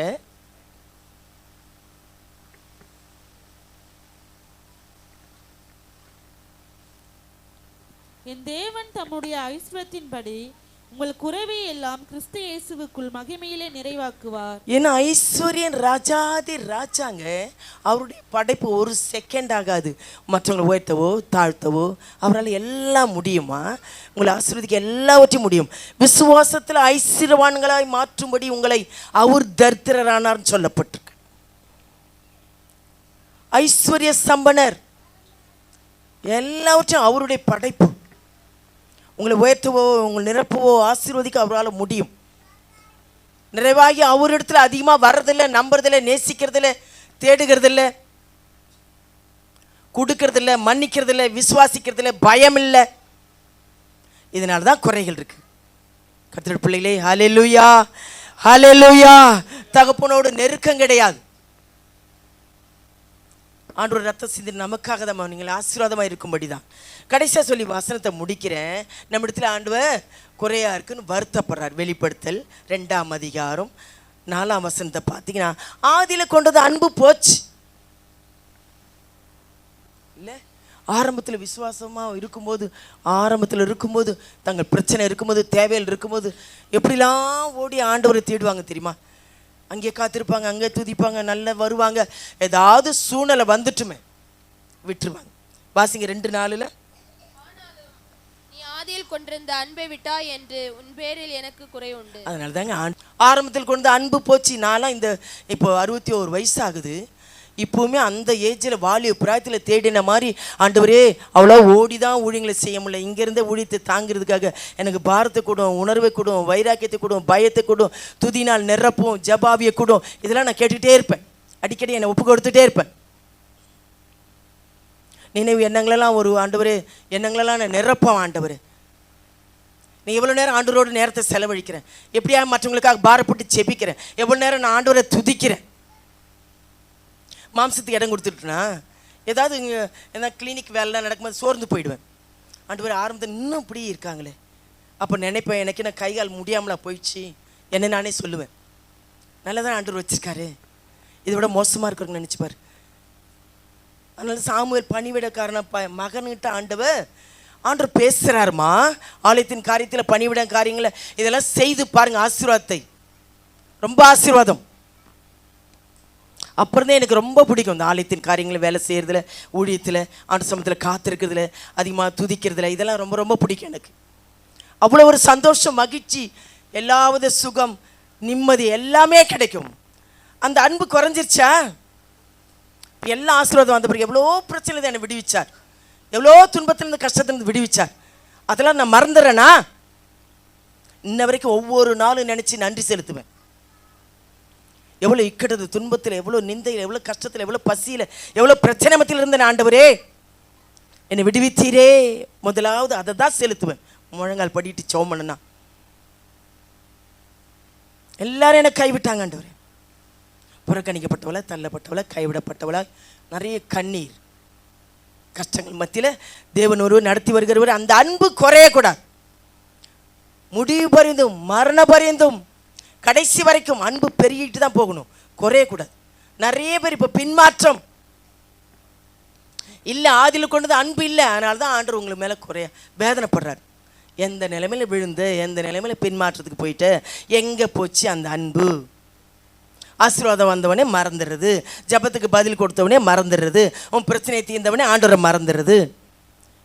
என் தேவன் தம்முடைய ஐஸ்வரத்தின்படி உங்கள் குறைவை எல்லாம் கிறிஸ்து இயேசுவுக்குள் மகிமையிலே நிறைவாக்குவார்.
ஏன்னா ஐஸ்வர்யன் ராஜாதி ராஜாங்க. அவருடைய படைப்பு ஒரு செகண்ட் ஆகாது. மற்றவங்களை உயர்த்தவோ தாழ்த்தவோ அவரால் எல்லாம் முடியுமா? உங்களை ஆசீர்வதிக்க எல்லாவற்றையும் முடியும். விசுவாசத்தில் ஐஸ்வர்யவான்களாய் மாற்றும்படி உங்களை அவர் தரித்திரரானார்னு சொல்லப்பட்டிருக்கு. ஐஸ்வர்ய சம்பனர், எல்லாவற்றையும் அவருடைய படைப்பு. உங்களை உயர்த்தவோ உங்களை நிரப்பவோ ஆசீர்வதிக்க அவரால் முடியும். நிறைவாகி அவரிடத்துல அதிகமாக வர்றதில்லை, நம்புறதில்லை, நேசிக்கிறதில்லை, தேடுகிறதில்லை, கொடுக்கறதில்லை, மன்னிக்கிறதில்லை, விசுவாசிக்கிறதில்லை, பயம் இல்லை. இதனால தான் குறைகள் இருக்கு. கர்த்தருடைய பிள்ளைகளே, ஹல்லேலூயா, ஹல்லேலூயா. தகப்பனோடு நெருக்கம் கிடையாது. ஆண்டவர் ரத்தம் சிந்தி நமக்காக தான் நீங்கள் ஆசீர்வாதமாக இருக்கும்படி தான். கடைசியாக சொல்லி வசனத்தை முடிக்கிறேன். நம்ம இடத்துல ஆண்டவர் குறையா இருக்குன்னு வருத்தப்படுறார். வெளிப்படுத்தல் 2ஆம் அதிகாரம் 4ஆம் வசனத்தை பார்த்தீங்கன்னா, ஆதியில் கொண்டது அன்பு போச்சு இல்லை. ஆரம்பத்தில் விசுவாசமாக இருக்கும்போது தங்கள் பிரச்சனை இருக்கும்போது, தேவையில் இருக்கும்போது எப்படிலாம் ஓடி ஆண்டவரை தேடுவாங்க தெரியுமா? அங்கே காத்திருப்பாங்க, அங்கே துதிப்பாங்க, நல்லா வருவாங்க. ஏதாவது சூழ்நிலை வந்துட்டுமே விட்டுருவாங்க. வாசிங்க 2:4.
நீ ஆதியில் கொண்டிருந்த அன்பை விட்டாய் என்று உன் பேரில் எனக்கு குறை உண்டு.
அதனால தாங்க ஆரம்பத்தில் கொண்டு அன்பு போச்சு. நான்லாம் இப்போ 61 வயசு ஆகுது. இப்போவுமே அந்த ஏஜில் வாலிய பிராயத்தில் தேடின மாதிரி ஆண்டவரே அவ்வளோ ஓடி தான் ஊழியங்களை செய்ய முடியல. இங்கேருந்தே ஊழியத்தை தாங்கிறதுக்காக எனக்கு பாரத்தை கூடும், உணர்வை கூடும், வைராக்கியத்தை கூடும், பயத்தை கூடும், துதினால் நிரப்பும், ஜபாவியை கூடும். இதெல்லாம் நான் கேட்டுகிட்டே இருப்பேன். அடிக்கடி என்னை ஒப்பு கொடுத்துட்டே இருப்பேன். நினைவு எண்ணங்களெல்லாம் ஒரு ஆண்டவரே, எண்ணங்களெல்லாம் நான் நிரப்பேன். ஆண்டவரே நீ எவ்வளோ நேரம் ஆண்டவரோட நேரத்தை செலவழிக்கிறேன், எப்படியா மற்றவங்களுக்காக பாரப்பட்டு செபிக்கிறேன், எவ்வளோ நேரம் நான் ஆண்டவரை துதிக்கிறேன். மாம்சத்துக்கு இடம் கொடுத்துட்டுனா ஏதாவது இங்கே என்ன கிளினிக் வேலைலாம் நடக்கும்போது சோர்ந்து போயிடுவேன். ஆண்டவர் ஆரம்பத்தில் இன்னும் இப்படி இருக்காங்களே, அப்போ நினைப்பேன் எனக்கு என்ன கை கால் முடியாமலா போயிடுச்சு என்ன நானே சொல்லுவேன். நல்லா தான் ஆண்டவர் வச்சிருக்காரு, இதை விட மோசமாக இருக்கிறவங்க நினச்சிப்பார். அதனால சாமுவேல் பணிவிடக்காரன மகன்கிட்ட ஆண்டவர் பேசுகிறாருமா, ஆலயத்தின் காரியத்தில் பணிவிட காரியங்களை இதெல்லாம் செய்து பாருங்க, ஆசீர்வாதத்தை, ரொம்ப ஆசீர்வாதம். அப்புறம்தான் எனக்கு ரொம்ப பிடிக்கும் இந்த ஆலயத்தின் காரியங்களை வேலை செய்கிறதுல, ஊழியத்தில், ஆண்டு சமயத்தில் காத்திருக்கிறதுல, அதிகமாக துதிக்கிறதுல, இதெல்லாம் ரொம்ப ரொம்ப பிடிக்கும் எனக்கு. அவ்வளோ ஒரு சந்தோஷம், மகிழ்ச்சி, எல்லாவித சுகம், நிம்மதி எல்லாமே கிடைக்கும். அந்த அன்பு குறைஞ்சிருச்சா? எல்லா ஆசீர்வாதம் வந்த பிறகு எவ்வளோ பிரச்சனை என்னை விடுவிச்சார், எவ்வளோ துன்பத்திலிருந்து கஷ்டத்திலிருந்து விடுவிச்சார். அதெல்லாம் நான் மறந்துடுறேனா? இன்ன வரைக்கும் ஒவ்வொரு நாளும் நினச்சி நன்றி செலுத்துவேன். எவ்வளோ இக்கட்டது, துன்பத்தில், எவ்வளோ நிந்தையில், எவ்வளோ கஷ்டத்தில், எவ்வளோ பசியில், எவ்வளோ பிரச்சனை மத்தியில் இருந்த ஆண்டவரே என்னை விடுவித்தீரே, முதலாவது அதை தான் செலுத்துவேன். முழங்கால் படிட்டு சோம் பண்ணுனா எல்லாரும் என்னை கைவிட்டாங்க ஆண்டவரே. புறக்கணிக்கப்பட்டவளை, தள்ளப்பட்டவளை, கைவிடப்பட்டவளா, நிறைய கண்ணீர் கஷ்டங்கள் மத்தியில் தேவன் ஒருவர் நடத்தி வருகிறவர். அந்த அன்பு குறையக்கூடாது. முடிவு பரிந்தும் மரண பரிந்தும் கடைசி வரைக்கும் அன்பு பெருகிட்டு தான் போகணும், குறையக்கூடாது. நிறைய பேர் இப்போ பின்மாற்றம் இல்லை, ஆதியில் கொண்டது அன்பு இல்லை. அதனால தான் ஆண்டவர் உங்களுக்கு மேலே குறைய வேதனைப்படுறார். எந்த நிலைமையில் விழுந்து, எந்த நிலைமையில் பின்மாற்றத்துக்கு போயிட்டு எங்கே போச்சு அந்த அன்பு? ஆசீர்வாதம் வந்தவனே மறந்துடுறது, ஜபத்துக்கு பதில் கொடுத்தவனே மறந்துடுறது, உன் பிரச்சனையை தீர்ந்தவனே ஆண்டவரை மறந்துடுறது.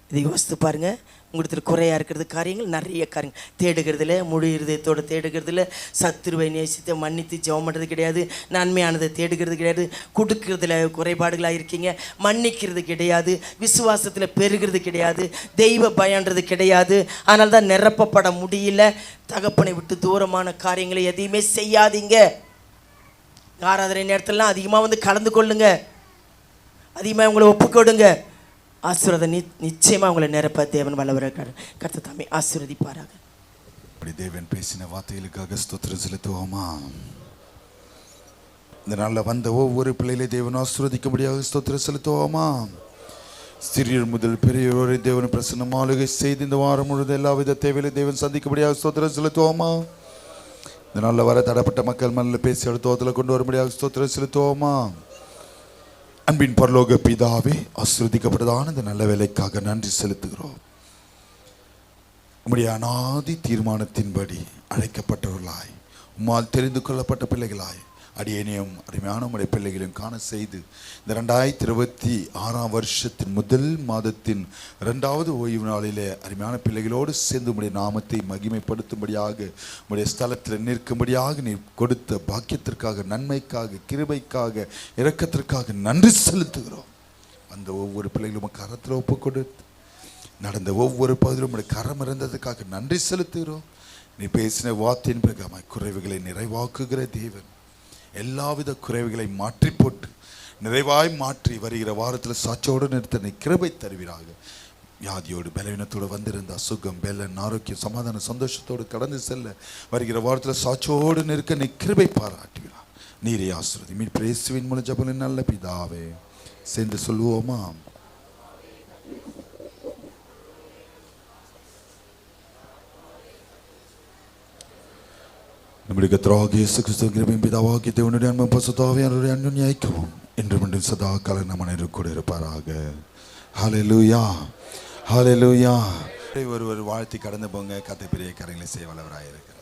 இதை யோசித்து பாருங்கள். உங்களுக்கு குறையாக இருக்கிறது காரியங்கள் நிறைய காரியங்கள் தேடுகிறதுல, முழு இருதயத்தோடு தேடுகிறதுல, சத்துருவை நேசித்து மன்னித்து ஜெபம் பண்ணுறது கிடையாது, நன்மையானதை தேடுகிறது கிடையாது, கொடுக்கறதுல குறைபாடுகளாக இருக்கீங்க, மன்னிக்கிறது கிடையாது, விசுவாசத்தில் பெருகிறது கிடையாது, தெய்வ பயன்றது கிடையாது. அதனால தான் நிரப்பப்பட முடியல. தகப்பனை விட்டு தூரமான காரியங்களை எதையுமே செய்யாதீங்க. ஆராதனை நேரத்திலலாம் அதிகமாக வந்து கலந்து கொள்ளுங்க, அதிகமாக உங்களை ஒப்புக்கொடுங்க. ஆசீர்வாதம் நிச்சயமாக உங்களை நிரப்ப தேவன் வல்லவராக கர்த்தர் தாமே ஆசீர்வதிப்பாராக.
அப்படி தேவன் பேசின வார்த்தைகளுக்காக ஸ்தோத்திரம் செலுத்துவோமா? இந்த நாளில் வந்த ஒவ்வொரு பிள்ளைகளை தேவன் ஆசீர்வதிக்கும்படியாக ஸ்தோத்திரம் செலுத்துவோமா? சிறியர் முதல் பெரியவரை தேவன் பிரசன்னம் ஆளுகை செய்து இந்த வாரம் முழுவதும் எல்லா வித தேவையில தேவன் சந்திக்கும்படியாக ஸ்தோத்திரம் செலுத்துவோமா? இந்த நாளில் வர தடப்பட்ட மக்கள் மண்ணில் பேசி அடுத்தோத்தில் கொண்டு வரும்படியாக ஸ்தோத்திரம் செலுத்துவோமா? அன்பின் பரலோக பிதாவே, ஆசீர்வதிக்கப்பட்டதான இந்த நல்ல வேலைக்காக நன்றி செலுத்துகிறோம். உம்முடைய அநாதி தீர்மானத்தின்படி அழைக்கப்பட்டவர்களாய், உம்மால் தெரிந்து கொள்ளப்பட்ட பிள்ளைகளாய் அடியேனையும் அருமையான உடைய பிள்ளைகளையும் காண செய்து இந்த 2026 வருஷத்தின் முதல் மாதத்தின் 2வது ஓய்வு நாளிலே அருமையான பிள்ளைகளோடு சேர்ந்து உடைய நாமத்தை மகிமைப்படுத்தும்படியாக உடைய ஸ்தலத்தில் நிற்கும்படியாக நீ கொடுத்த பாக்கியத்திற்காக, நன்மைக்காக, கிருபைக்காக, இரக்கத்திற்காக நன்றி செலுத்துகிறோம். அந்த ஒவ்வொரு பிள்ளைகளும் கரத்தில் ஒப்பு கொடுத்து நடந்த ஒவ்வொரு பகுதியிலும் உடைய கரம் இருந்ததுக்காக நன்றி செலுத்துகிறோம். நீ பேசின வார்த்தையின் பிரகாரம் குறைவுகளை நிறைவாக்குகிற தேவன், எல்லாவித குறைவுகளை மாற்றி போட்டு நிறைவாய் மாற்றி வருகிற வாரத்தில் சாட்சியோடு நிறுத்த நீ கிருபை தருவீராக. வியாதியோடு பலவீனத்தோடு வந்திருந்த அசுகம், பெலன், ஆரோக்கியம், சமாதான, சந்தோஷத்தோடு கடந்து செல்ல வருகிற வாரத்தில் சாட்சியோடு நிற்க நீ கிருபை பாராட்டுவீரா. நீரே ஆசீர்வதி. மீன் பிரேசுவின் மூலம் ஜெபங்களின் நல்ல பிதாவே. சேர்ந்து சொல்லுவோமா? நம்முடைய கர்த்தராகிய இயேசு கிறிஸ்துவின் கிருபையும் பிதாவாகிய தேவனுடைய அன்பும் பரிசுத்த ஆவியானவருடைய அன்பின் ஐக்கியமும் இன்று மீண்டும் சதா காலம் நம் அனைவரும் கூட இருப்பாராக. ஹல்லேலூயா, ஹல்லேலூயா. ஒருவர் வாழ்த்தி கடந்து போங்க. கர்த்தர் பெரிய காரியங்களை செய்ய வல்லவராக இருக்கிறார்.